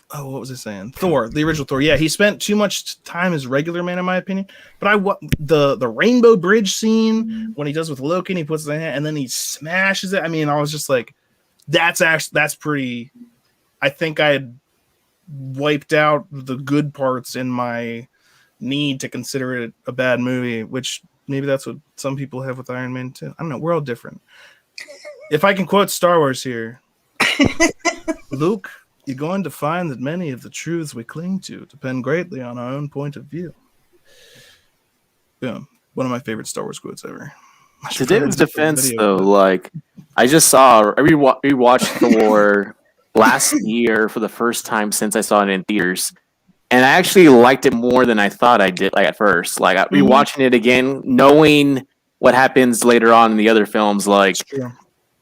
what was I saying? Thor, the original Thor. Yeah, he spent too much time as regular man, in my opinion. But the Rainbow Bridge scene when he does with Loki, and he puts the hand, and then he smashes it. I mean, I was just like, that's pretty. I think I had wiped out the good parts in my need to consider it a bad movie, which maybe that's what some people have with Iron Man too. I don't know. We're all different. If I can quote Star Wars here, Luke, you're going to find that many of the truths we cling to depend greatly on our own point of view. Boom. One of my favorite Star Wars quotes ever. To David's defense, though, like I rewatched Thor last year for the first time since I saw it in theaters, and I actually liked it more than I thought I did. Like at first, like rewatching it again, knowing what happens later on in the other films, like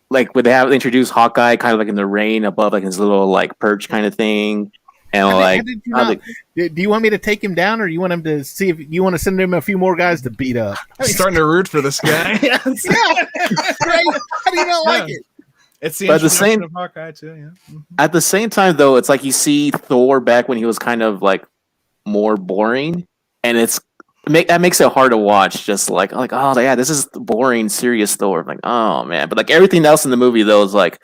when they introduce Hawkeye kind of like in the rain above like his little like perch kind of thing. And do you want me to take him down, or do you want him to see if you want to send him a few more guys to beat up? I'm starting to root for this guy. Yeah, right? How do you not like it? It's the introduction of Hawkeye too. Yeah. Mm-hmm. At the same time, though, it's like you see Thor back when he was kind of like more boring, and that makes it hard to watch. Just like oh yeah, this is boring, serious Thor. I'm like oh man, but like everything else in the movie though is like.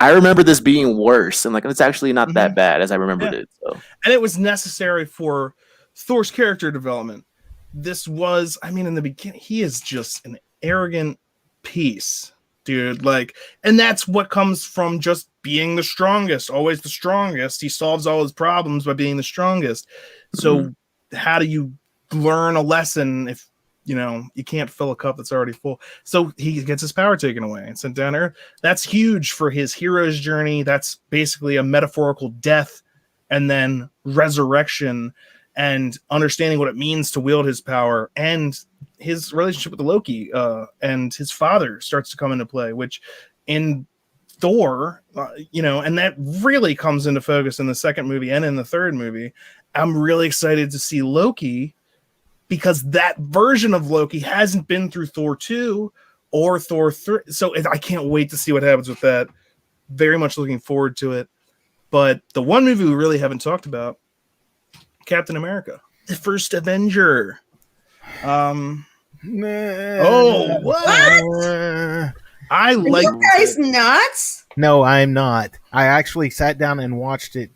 I remember this being worse, and like it's actually not that bad as I remembered it. So, and it was necessary for Thor's character development. This was, I mean, in the beginning, he is just an arrogant piece, dude. Like, and that's what comes from just being the strongest, always the strongest. He solves all his problems by being the strongest. So, how do you learn a lesson if you can't fill a cup that's already full? So he gets his power taken away and sent down Earth. That's huge for his hero's journey. That's basically a metaphorical death and then resurrection and understanding what it means to wield his power. And his relationship with Loki and his father starts to come into play, which in Thor, and that really comes into focus in the second movie and in the third movie. I'm really excited to see Loki, because that version of Loki hasn't been through Thor 2 or Thor 3. So I can't wait to see what happens with that. Very much looking forward to it. But the one movie we really haven't talked about, Captain America, the first Avenger. What? I like you guys nuts? No, I'm not. I actually sat down and watched it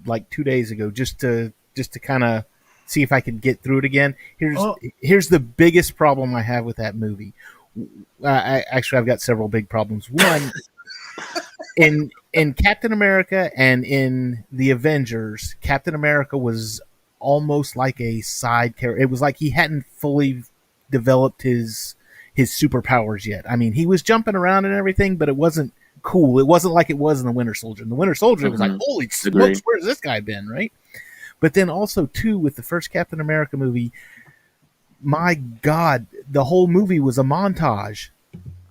like 2 days ago just to kind of see if I could get through it again. Here's the biggest problem I have with that movie. I've got several big problems. One, in Captain America and in the Avengers, Captain America was almost like a side character. It was like he hadn't fully developed his superpowers yet. I mean, he was jumping around and everything, but it wasn't cool. It wasn't like it was in the Winter Soldier. In the Winter Soldier, it was like, holy smokes, where's this guy been, right? But then also, too, with the first Captain America movie, my God, the whole movie was a montage.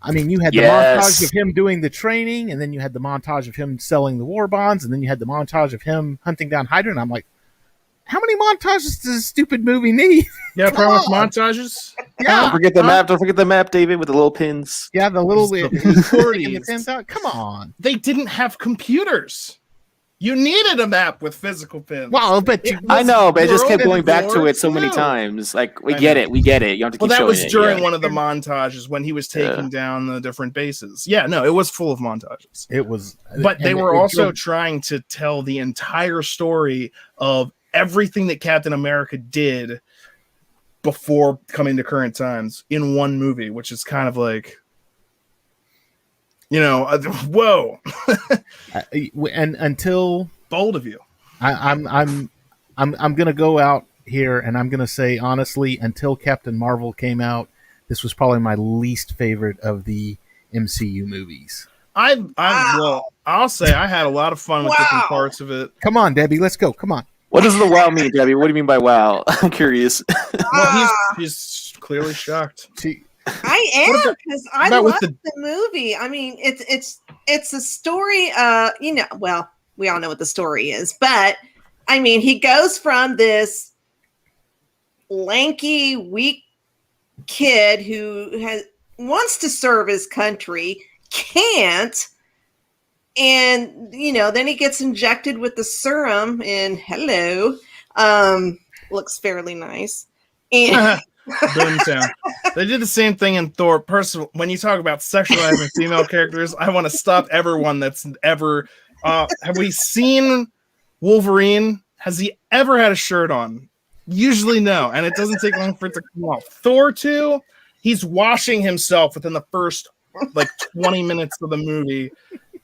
I mean, you had the montage of him doing the training, and then you had the montage of him selling the war bonds, and then you had the montage of him hunting down Hydra. And I'm like, how many montages does this stupid movie need? Yeah, problem with montages. Yeah, don't forget the map. Don't forget the map, David, with the little pins. Yeah, the little the pins out. Come on, they didn't have computers. You needed a map with physical pins. Well, but I know, but it just kept going back to it so many times. Like, we get it. You don't have to keep that showing was it, during one of the montages when he was taking down the different bases. Yeah, no, it was full of montages. It was, but they were also trying to tell the entire story of everything that Captain America did before coming to current times in one movie, which is kind of like, whoa. And until bold of you, I'm gonna go out here and I'm gonna say honestly, until Captain Marvel came out, this was probably my least favorite of the MCU movies. I'll say I had a lot of fun with different parts of it. Come on, Debbie, let's go. Come on. What does the wow mean, Debbie? What do you mean by wow? I'm curious. Well, he's clearly shocked. I am, because I love the movie. I mean, it's a story. Well, we all know what the story is, but I mean, he goes from this lanky, weak kid who wants to serve his country, can't, and then he gets injected with the serum, and looks fairly nice, and. Boomtown. They did the same thing in Thor. Personally, when you talk about sexualizing female characters, I want to stop everyone that's ever. Have we seen Wolverine? Has he ever had a shirt on? Usually no, and it doesn't take long for it to come off. Thor 2, he's washing himself within the first 20 minutes of the movie.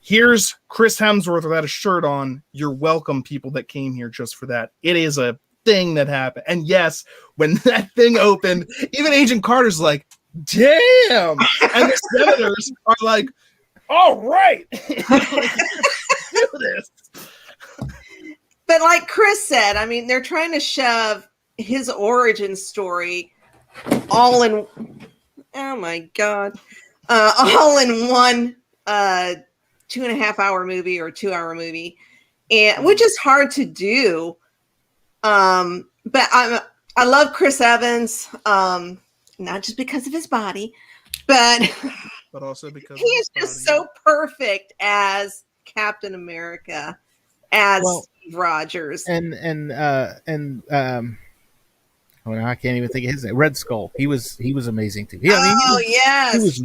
Here's Chris Hemsworth without a shirt on. You're welcome, people that came here just for that. It is a thing that happened. And yes, when that thing opened, even Agent Carter's like, damn. And the senators are like, all right. Do this. But like Chris said, I mean, they're trying to shove his origin story all in all in one 2.5 hour movie or 2 hour movie, and which is hard to do. But I love Chris Evans, not just because of his body, but also because he is just so perfect as Captain America, as Steve Rogers, and I can't even think of his name. Red Skull. He was amazing too. Yes,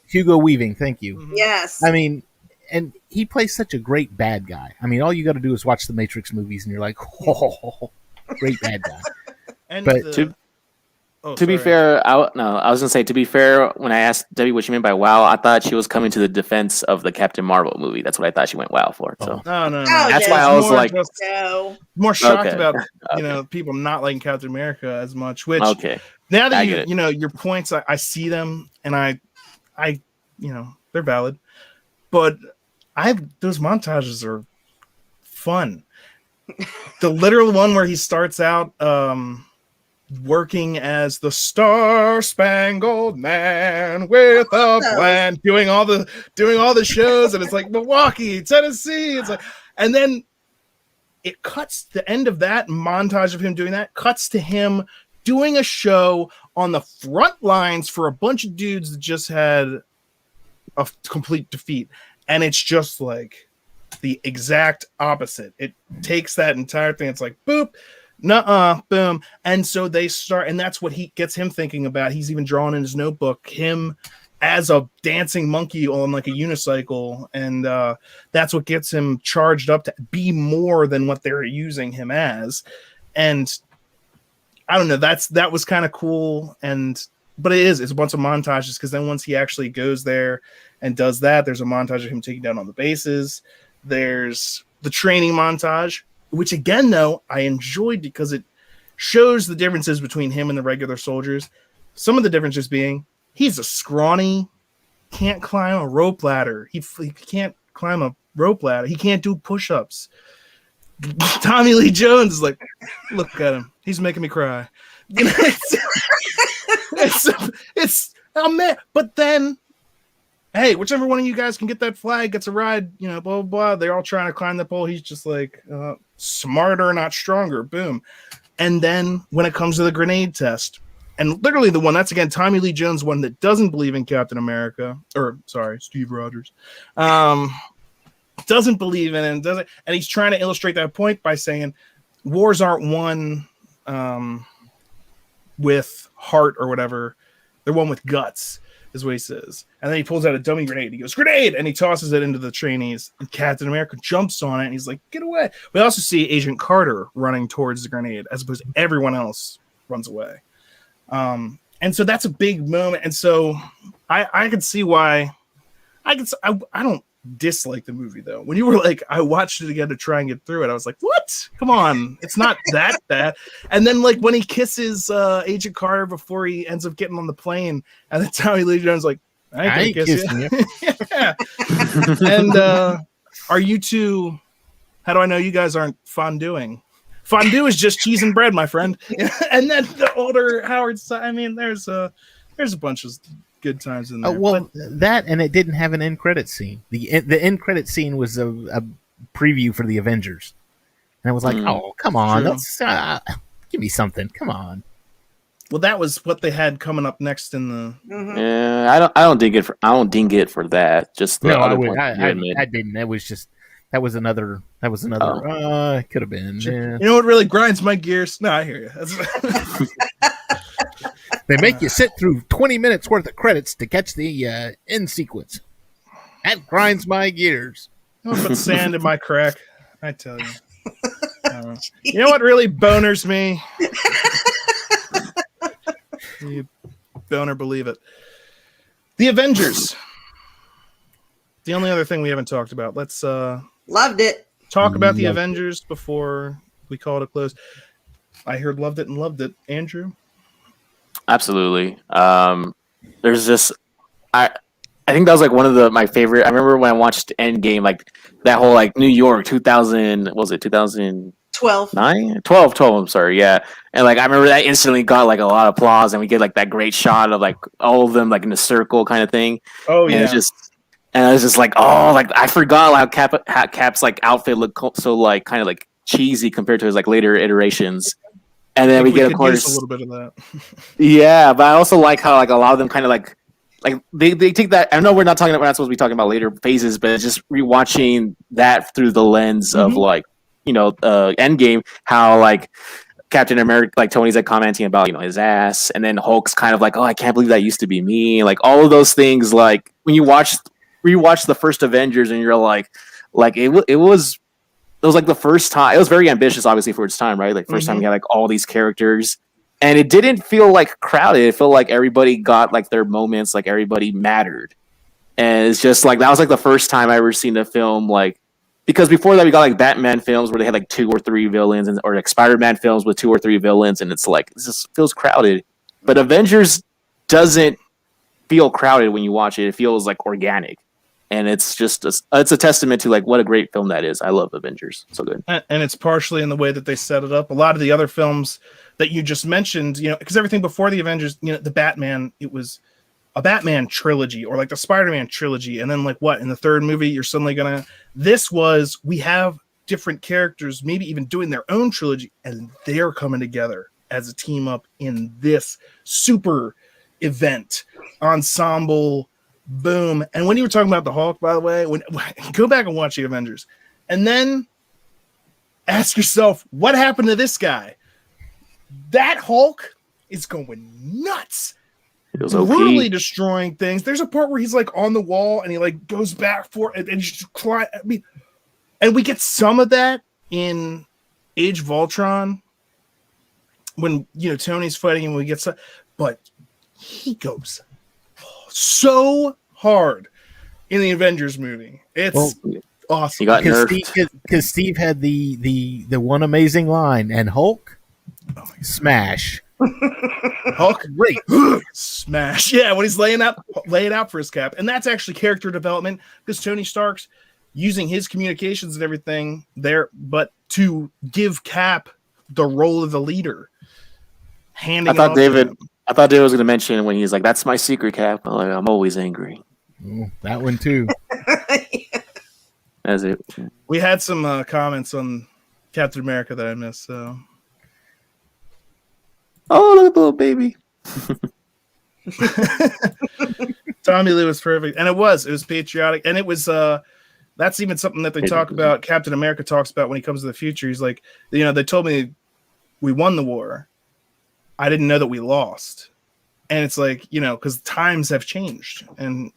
Hugo Weaving. Thank you. Mm-hmm. Yes, I mean. And he plays such a great bad guy. I mean, all you got to do is watch the Matrix movies, and you're like, "Oh, great bad guy." And but to be fair, I was gonna say, to be fair, when I asked Debbie what she meant by wow, I thought she was coming to the defense of the Captain Marvel movie. That's what I thought she went wow for. So no. That's why I was like, more shocked about people not liking Captain America as much. Which now that your points, I see them, and I they're valid, but those montages are fun. The literal one where he starts out working as the Star-Spangled Man with a plan, doing all the shows, and it's like Milwaukee, Tennessee. It's like, and then it cuts, the end of that montage of him doing that cuts to him doing a show on the front lines for a bunch of dudes that just had a complete defeat. And it's just like the exact opposite. It takes that entire thing. It's like, boop, nuh-uh, boom. And so they start, and that's what gets him thinking about. He's even drawn in his notebook, him as a dancing monkey on like a unicycle. And that's what gets him charged up to be more than what they're using him as. And I don't know, that was kind of cool. But it's a bunch of montages, because then once he actually goes there and does that, there's a montage of him taking down on the bases. There's the training montage, which again, though, I enjoyed because it shows the differences between him and the regular soldiers. Some of the differences being he's a scrawny, can't climb a rope ladder. He can't climb a rope ladder. He can't do push-ups. Tommy Lee Jones is like, look at him. He's making me cry. It's oh man. But then hey, whichever one of you guys can get that flag gets a ride, you know, blah, blah, blah. They're all trying to climb the pole. He's just like, smarter, not stronger. Boom. And then when it comes to the grenade test, and literally the one, that's again, Tommy Lee Jones, one that doesn't believe in Captain America, or sorry, Steve Rogers, doesn't believe in it, and he's trying to illustrate that point by saying wars aren't won with heart or whatever. They're won with guts, is what he says. And then he pulls out a dummy grenade. He goes, grenade! And he tosses it into the trainees. And Captain America jumps on it, and he's like, get away. We also see Agent Carter running towards the grenade, as opposed to everyone else runs away. And so that's a big moment. And so I could see why I don't dislike the movie, though. When you were like, I watched it again to try and get through it, I was like, what? Come on. It's not that bad. And then like when he kisses Agent Carter before he ends up getting on the plane, and then Tommy Lee Jones like, I ain't kissing you. Yeah. And are you two, how do I know you guys aren't fondueing? Fondue is just cheese and bread, my friend. And then the older Howard, I mean, there's a bunch of good times in there. Well, that, and it didn't have an end credit scene. The end credit scene was a preview for the Avengers, and I was like, oh, come on, let's give me something. Come on. Well, that was what they had coming up next in the. Mm-hmm. Yeah, I don't ding it for that. Just the I didn't. That was another. It could have been. Yeah. You know what really grinds my gears? No, I hear you. They make you sit through 20 minutes worth of credits to catch the end sequence. That grinds my gears. Don't put sand in my crack. I tell you. You know what really boners me? You boner believe it. The Avengers. The only other thing we haven't talked about. Let's loved it. Talk about the Avengers before we call it a close. I heard loved it and loved it. Andrew? Absolutely. There's just I think that was like one of my favorite. I remember when I watched Endgame, like that whole like New York 2000, what was it 2012? 12, I'm sorry, yeah. And like I remember that instantly got like a lot of applause, and we get like that great shot of like all of them like in a circle kind of thing. Oh yeah. And I was just like, oh, like I forgot how Cap's like outfit looked so like kind of like cheesy compared to his like later iterations. And then we get, of course, a little bit of that. Yeah, but I also like how like a lot of them kind of like they take that. I know we're not supposed to be talking about later phases, but it's just rewatching that through the lens of like, you know, Endgame, how like Captain America, like Tony's like commenting about, you know, his ass, and then Hulk's kind of like, oh, I can't believe that used to be me. Like all of those things, like when you rewatch the first Avengers, and you're like it was like the first time. It was very ambitious, obviously, for its time, right? Like first time we had like all these characters, and it didn't feel like crowded. It felt like everybody got like their moments, like everybody mattered. And it's just like that was like the first time I ever seen a film like, because before that we got like Batman films where they had like 2 or 3 villains, or like Spider-Man films with 2 or 3 villains, and it's like this just feels crowded. But Avengers doesn't feel crowded when you watch it. It feels like organic. And it's just it's a testament to like what a great film that is. I love Avengers, so good. And it's partially in the way that they set it up. A lot of the other films that you just mentioned, you know, because everything before the Avengers, you know, the Batman, it was a Batman trilogy, or like the Spider-Man trilogy, and then like what in the third movie you're suddenly gonna. This was, we have different characters, maybe even doing their own trilogy, and they're coming together as a team up in this super event ensemble. Boom. And when you were talking about the Hulk, by the way, go back and watch the Avengers, and then ask yourself, what happened to this guy? That Hulk is going nuts. Brutally destroying things. There's a part where he's like on the wall and he like goes back for it and just climb. I mean, and we get some of that in Age of Ultron when, you know, Tony's fighting and we get some, but he goes so hard in the Avengers movie. It's awesome. He got nerfed. Because Steve had the one amazing line, and Hulk, smash. Hulk, great smash. Yeah, when he's laying out for his Cap, and that's actually character development, because Tony Stark's using his communications and everything there, but to give Cap the role of the leader. I thought David was going to mention when he's like, "That's my secret, Cap." I'm always angry. That one too. That's it. We had some comments on Captain America that I missed. So, oh, look at the little baby. Tommy Lee was perfect, and it was patriotic, and it was. That's even something that they talk about. Captain America talks about when he comes to the future. He's like, they told me we won the war. I didn't know that we lost, and it's like because times have changed, and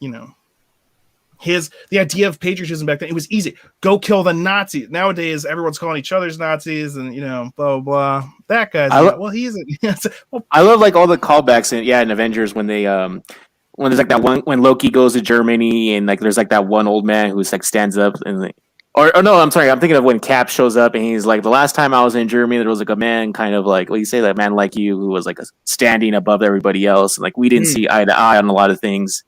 the idea of patriotism back then, it was easy. Go kill the Nazis. Nowadays, everyone's calling each other's Nazis and, blah, blah, blah. That guy's he isn't. I love like all the callbacks in Avengers when they when there's like that one when Loki goes to Germany and like there's like that one old man who's like stands up and like, or no, I'm sorry, I'm thinking of when Cap shows up and he's like, the last time I was in Germany, there was like a man kind of like, well, you say that man like you who was like standing above everybody else, and like we didn't see eye to eye on a lot of things.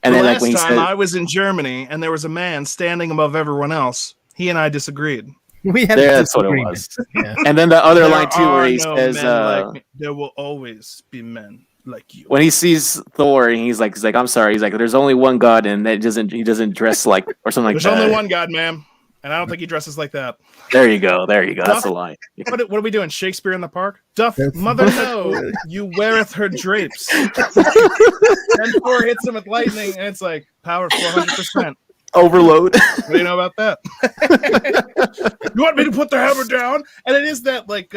And then, like, when last time I was in Germany and there was a man standing above everyone else, he and I disagreed. We had that's what it was. Yeah. And then the other line too, where he says, "There will always be men like you." When he sees Thor, and he's like, "I'm sorry." He's like, "There's only one God, and he doesn't dress like or something like There's that." There's only one God, ma'am, and I don't think he dresses like that. There you go. That's the line. What are we doing? Shakespeare in the Park? Doth mother know you weareth her drapes? And Thor hits him with lightning, and it's like power 400%. Overload. What do you know about that? You want me to put the hammer down? And it is that, like,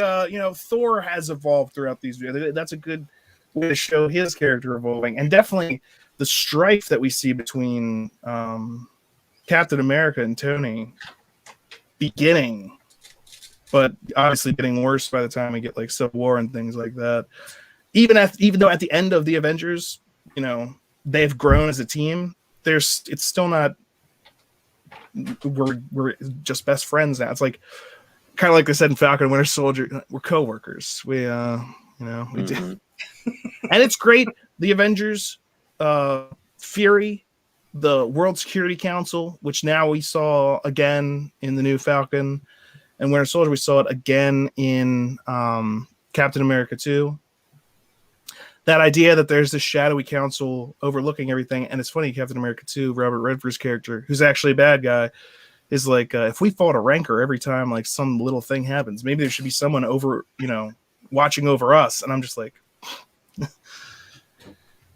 Thor has evolved throughout these videos. That's a good way to show his character evolving, and definitely the strife that we see between Captain America and Tony. Beginning, but obviously getting worse by the time we get like Civil War and things like that. Even though at the end of the Avengers, they've grown as a team. It's still not. We're just best friends now. It's like kind of like they said in Falcon and Winter Soldier. We're coworkers. We do, and it's great. The Avengers, Fury. The World Security Council, which now we saw again in the new Falcon and Winter Soldier. We saw it again in Captain America 2. That idea that there's this shadowy council overlooking everything. And it's funny, Captain America 2, Robert Redford's character, who's actually a bad guy, is like, if we fought a rancor every time like some little thing happens, maybe there should be someone over, watching over us. And I'm just like,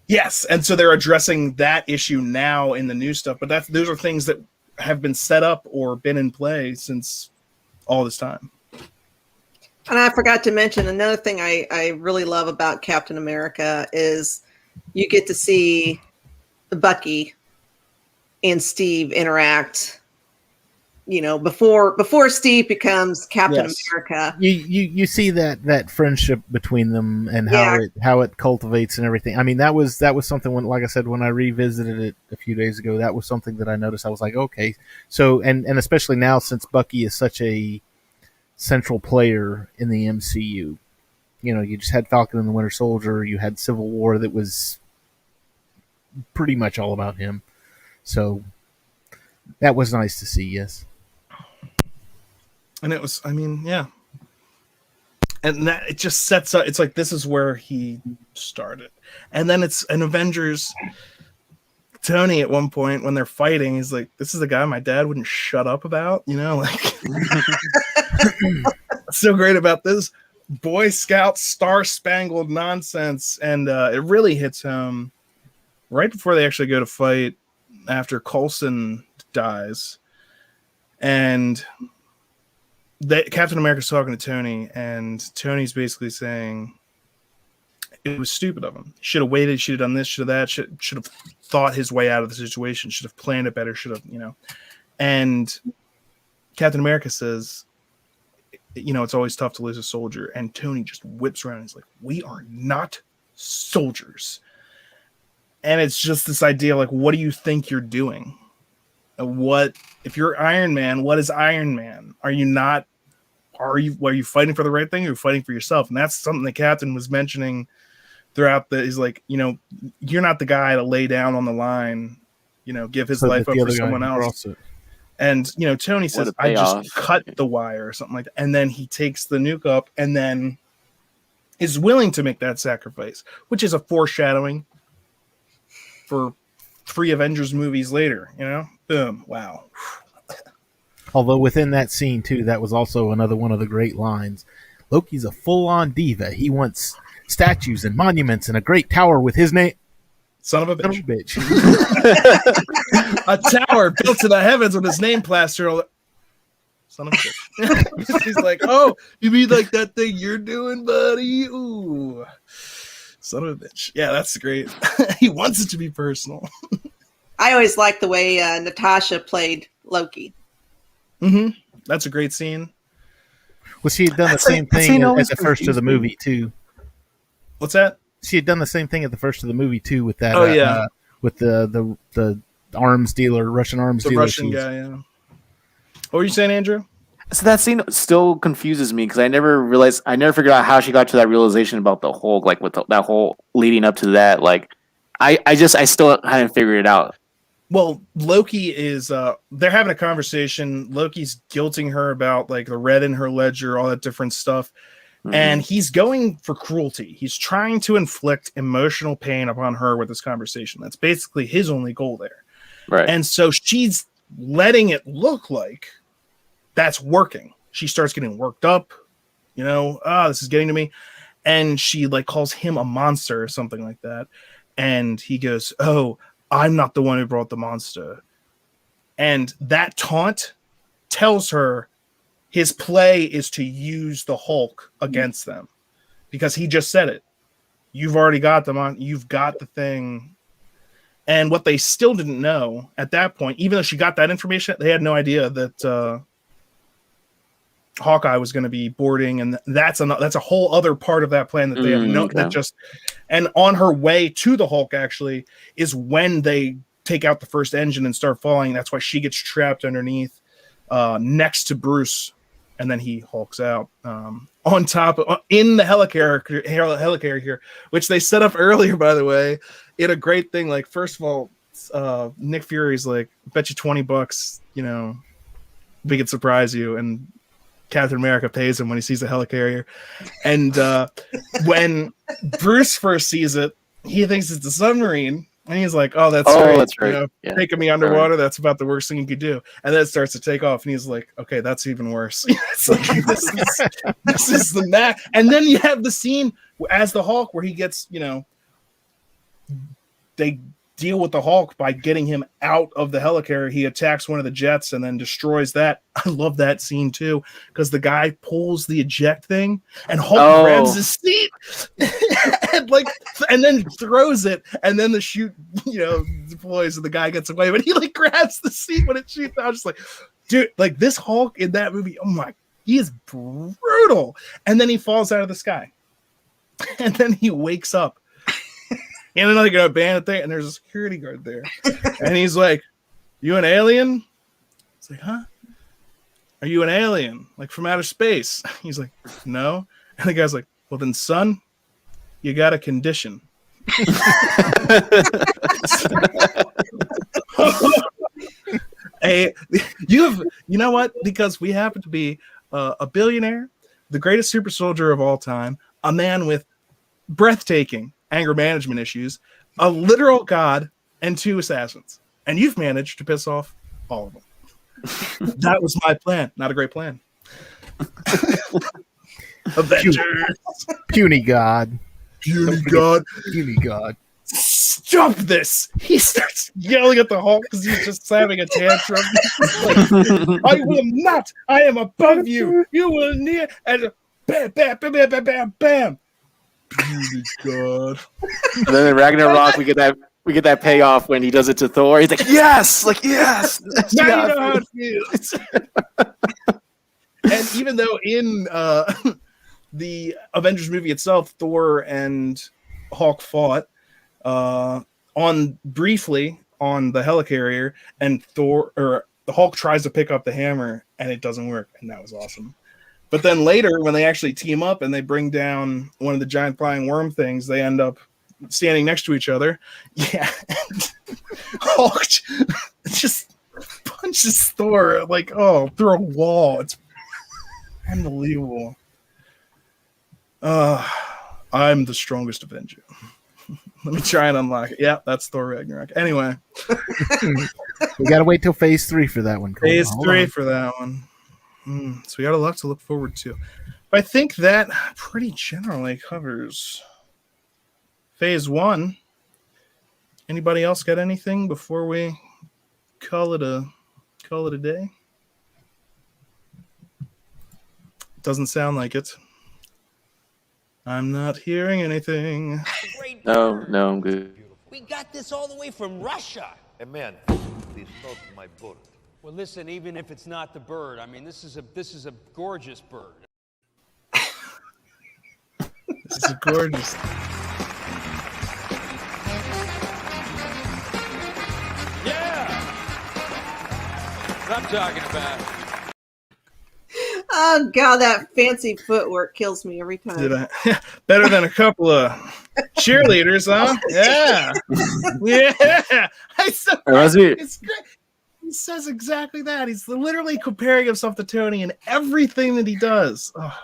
yes, and so they're addressing that issue now in the new stuff, but those are things that have been set up or been in play since all this time. And I forgot to mention another thing I really love about Captain America is you get to see Bucky and Steve interact. Before Steve becomes Captain America, you see that friendship between them and how it cultivates and everything. I mean, that was something when, like I said, when I revisited it a few days ago, that was something that I noticed. I was like, okay, so and especially now since Bucky is such a central player in the MCU, you just had Falcon and the Winter Soldier, you had Civil War that was pretty much all about him, so that was nice to see. Yes. And it was, and that it just sets up. It's like this is where he started, and then it's an Avengers. Tony at one point when they're fighting, he's like, "This is the guy my dad wouldn't shut up about," so great about this Boy Scout Star Spangled nonsense, and it really hits home right before they actually go to fight after Coulson dies, and. Captain America's talking to Tony, and Tony's basically saying it was stupid of him. Should have waited, should have done this, should have that, should have thought his way out of the situation, should have planned it better, should have, And Captain America says, it's always tough to lose a soldier. And Tony just whips around and he's like, we are not soldiers. And it's just this idea, like, what do you think you're doing? What if you're Iron Man? What is Iron Man? Are you fighting for the right thing, or are you fighting for yourself? And that's something the Captain was mentioning throughout he's like, you're not the guy to lay down on the line, give his life up for someone else. And Tony says, I just cut the wire or something like that. And then he takes the nuke up and then is willing to make that sacrifice, which is a foreshadowing for 3 Avengers movies later, you know? Boom. Wow. Although within that scene, too, that was also another one of the great lines. Loki's a full-on diva. He wants statues and monuments and a great tower with his name. Son of a bitch. A tower built to the heavens with his name plastered. Son of a bitch. He's like, oh, you mean like that thing you're doing, buddy? Ooh. Son of a bitch. Yeah, that's great. He wants it to be personal. I always liked the way Natasha played Loki. Mm-hmm. That's a great scene. Well, she had done the same thing at the first of the movie, too. What's that? She had done the same thing at the first of the movie, too, with that. Oh, yeah. With the arms dealer, Russian arms dealer. The Russian guy, yeah. What were you saying, Andrew? So that scene still confuses me because I never figured out how she got to that realization about the Hulk, like with that whole leading up to that. Like, I still hadn't figured it out. Well, Loki is, they're having a conversation. Loki's guilting her about like the red in her ledger, all that different stuff. Mm-hmm. And he's going for cruelty. He's trying to inflict emotional pain upon her with this conversation. That's basically his only goal there. Right. And so she's letting it look like that's working. She starts getting worked up, you know, this is getting to me. And she like calls him a monster or something like that. And he goes, oh, I'm not the one who brought the monster. And that taunt tells her his play is to use the Hulk against them because he just said it. You've already got them on. You've got the thing. And what they still didn't know at that point, even though she got that information, they had no idea that Hawkeye was going to be boarding, and that's a whole other part of that plan that they have no. That just, and on her way to the Hulk actually is when they take out the first engine and start falling. That's why she gets trapped underneath, next to Bruce, and then he hulks out on top in the helicarrier here, which they set up earlier, by the way. In a great thing, like first of all, Nick Fury's like, bet you $20, you know, we could surprise you, and Captain America pays him when he sees the helicarrier. And when Bruce first sees it, he thinks it's a submarine. And he's like, oh, that's right. That's right. You know, yeah. Taking me underwater, that's about the worst thing you could do. And then it starts to take off. And he's like, okay, that's even worse. It's like, this is the max. And then you have the scene as the Hulk where he gets, you know, they deal with the Hulk by getting him out of the helicarrier. He attacks one of the jets and then destroys that. I love that scene too, because the guy pulls the eject thing and Hulk grabs his seat and then throws it, and then the chute, you know, deploys and the guy gets away, but he like grabs the seat when it shoots. I was just like, dude, like this Hulk in that movie, oh my, he is brutal. And then he falls out of the sky, and then he wakes up in another abandoned thing, and there's a security guard there. And he's like, you an alien? It's like, huh? Are you an alien? Like from outer space? He's like, no. And the guy's like, well then, son, you got a condition. You know what? Because we happen to be a billionaire, the greatest super soldier of all time, a man with breathtaking anger management issues, a literal god, and 2 assassins. And you've managed to piss off all of them. That was my plan. Not a great plan. Avengers. Puny god. Puny god. Puny god. Stop this! He starts yelling at the Hulk because he's just having a tantrum. Like, I will not! I am above you! You will near... And bam, bam, bam, bam, bam, bam, bam! Puny god. And then in Ragnarok, we get that payoff when he does it to Thor. He's like, yes! Like, yes! Now you know how it feels. And even though in the Avengers movie itself, Thor and Hulk fought briefly on the helicarrier, and the Hulk tries to pick up the hammer and it doesn't work, and that was awesome. But then later, when they actually team up and they bring down one of the giant flying worm things, they end up standing next to each other. Yeah, and Hulk just punches Thor like, through a wall. It's unbelievable. I'm the strongest Avenger. Let me try and unlock it. Yeah, that's Thor Ragnarok. Anyway. We got to wait till phase 3 for that one. Phase 3 for that one. So we got a lot to look forward to. But I think that pretty generally covers phase 1. Anybody else got anything before we call it a day? Doesn't sound like it. I'm not hearing anything. No, I'm good. We got this all the way from Russia. Hey, man, this is not my bird. Well, listen, even if it's not the bird, I mean, this is a gorgeous bird. This is gorgeous. Yeah! What I'm talking about. Oh God, that fancy footwork kills me every time. Better than a couple of cheerleaders, huh? Yeah. Yeah. It's great. He says exactly that. He's literally comparing himself to Tony in everything that he does. Oh.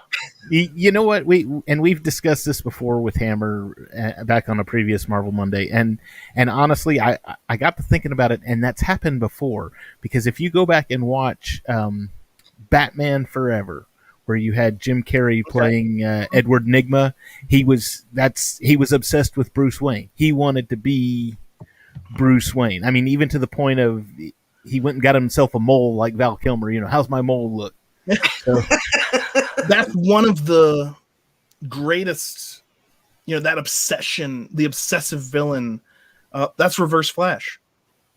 You know what? We've discussed this before with Hammer back on a previous Marvel Monday, and honestly, I got to thinking about it, and that's happened before, because if you go back and watch Batman Forever, where you had Jim Carrey playing Edward Nygma, he was obsessed with Bruce Wayne. He wanted to be Bruce Wayne. I mean, even to the point of he went and got himself a mole like Val Kilmer. You know, how's my mole look? So, that's one of the greatest, that obsession, the obsessive villain. That's Reverse Flash.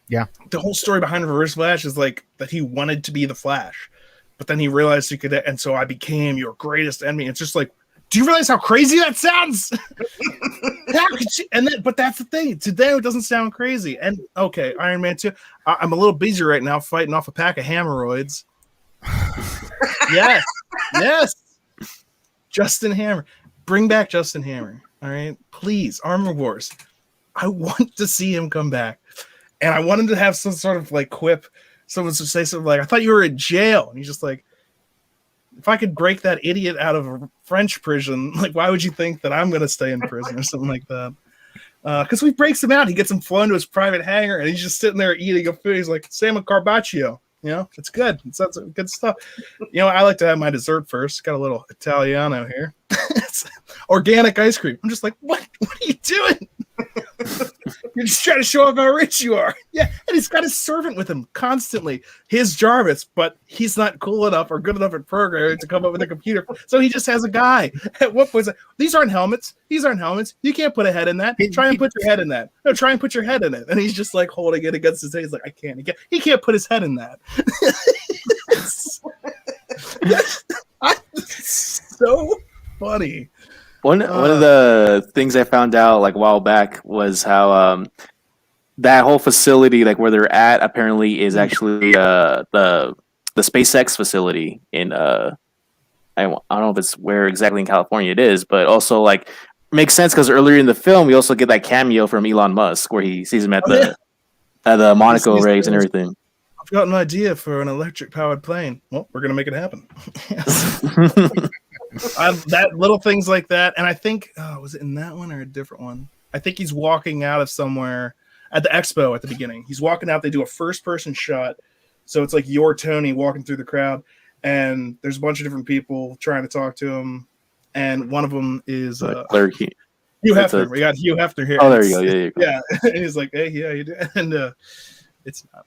Yeah. The whole story behind Reverse Flash is like that he wanted to be the Flash, but then he realized he could, and so I became your greatest enemy. It's just like, do you realize how crazy that sounds? But that's the thing. Today it doesn't sound crazy. And okay, Iron Man 2. I'm a little busy right now fighting off a pack of hemorrhoids. Yes. Justin Hammer. Bring back Justin Hammer. All right, please. Armor Wars. I want to see him come back, and I want him to have some sort of like quip. Someone to say something like, "I thought you were in jail," and he's just like, if I could break that idiot out of a French prison, like, why would you think that I'm going to stay in prison or something like that? Because we breaks him out. He gets him flown to his private hangar, and he's just sitting there eating a food. He's like, salmon carpaccio. It's good. That's good stuff. I like to have my dessert first. Got a little Italiano here. It's organic ice cream. I'm just like, what are you doing? You're just trying to show off how rich you are. Yeah, and he's got his servant with him constantly, his Jarvis, but he's not cool enough or good enough at programming to come up with a computer. So he just has a guy. At what point? These aren't helmets. You can't put a head in that. Try and put your head in that. No, try and put your head in it. And he's just like holding it against his head. He's like, I can't. He can't put his head in that. So funny. One of the things I found out like a while back was how that whole facility, like where they're at, apparently is actually the SpaceX facility in I don't know if it's where exactly in California it is, but also like makes sense because earlier in the film we also get that cameo from Elon Musk where he sees him at the Monaco race and everything. I've got an idea for an electric powered plane. Well, we're gonna make it happen. That little things like that, and I think was it in that one or a different one? I think he's walking out of somewhere at the expo at the beginning. He's walking out. They do a first person shot, so it's like you're Tony walking through the crowd, and there's a bunch of different people trying to talk to him, and one of them is Claire Hugh Hefner. We got Hugh Hefner here. Oh, there you go. Yeah. And he's like, hey, yeah, you do, and it's not.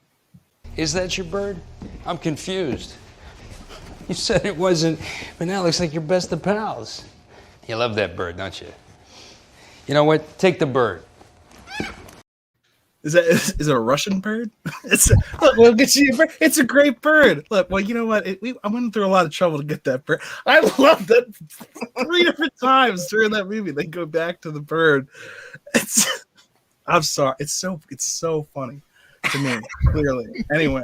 Is that your bird? I'm confused. You said it wasn't, but now it looks like you're best of pals. You love that bird, don't you? You know what? Take the bird. Is it a Russian bird? Look, we'll get you a bird. It's a great bird. Look, well, you know what? I went through a lot of trouble to get that bird. I loved it 3 different times during that movie. They go back to the bird. I'm sorry. It's so funny to me, clearly. Anyway,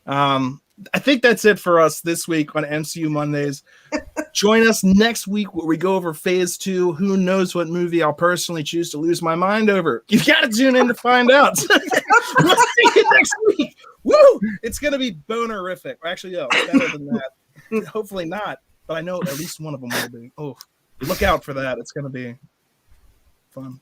I think that's it for us this week on MCU Mondays. Join us next week where we go over phase 2. Who knows what movie I'll personally choose to lose my mind over? You've got to tune in to find out. We'll see you next week. Woo! It's going to be bonerific. Actually, better than that. Hopefully not, but I know at least one of them will be. Oh, look out for that. It's going to be fun.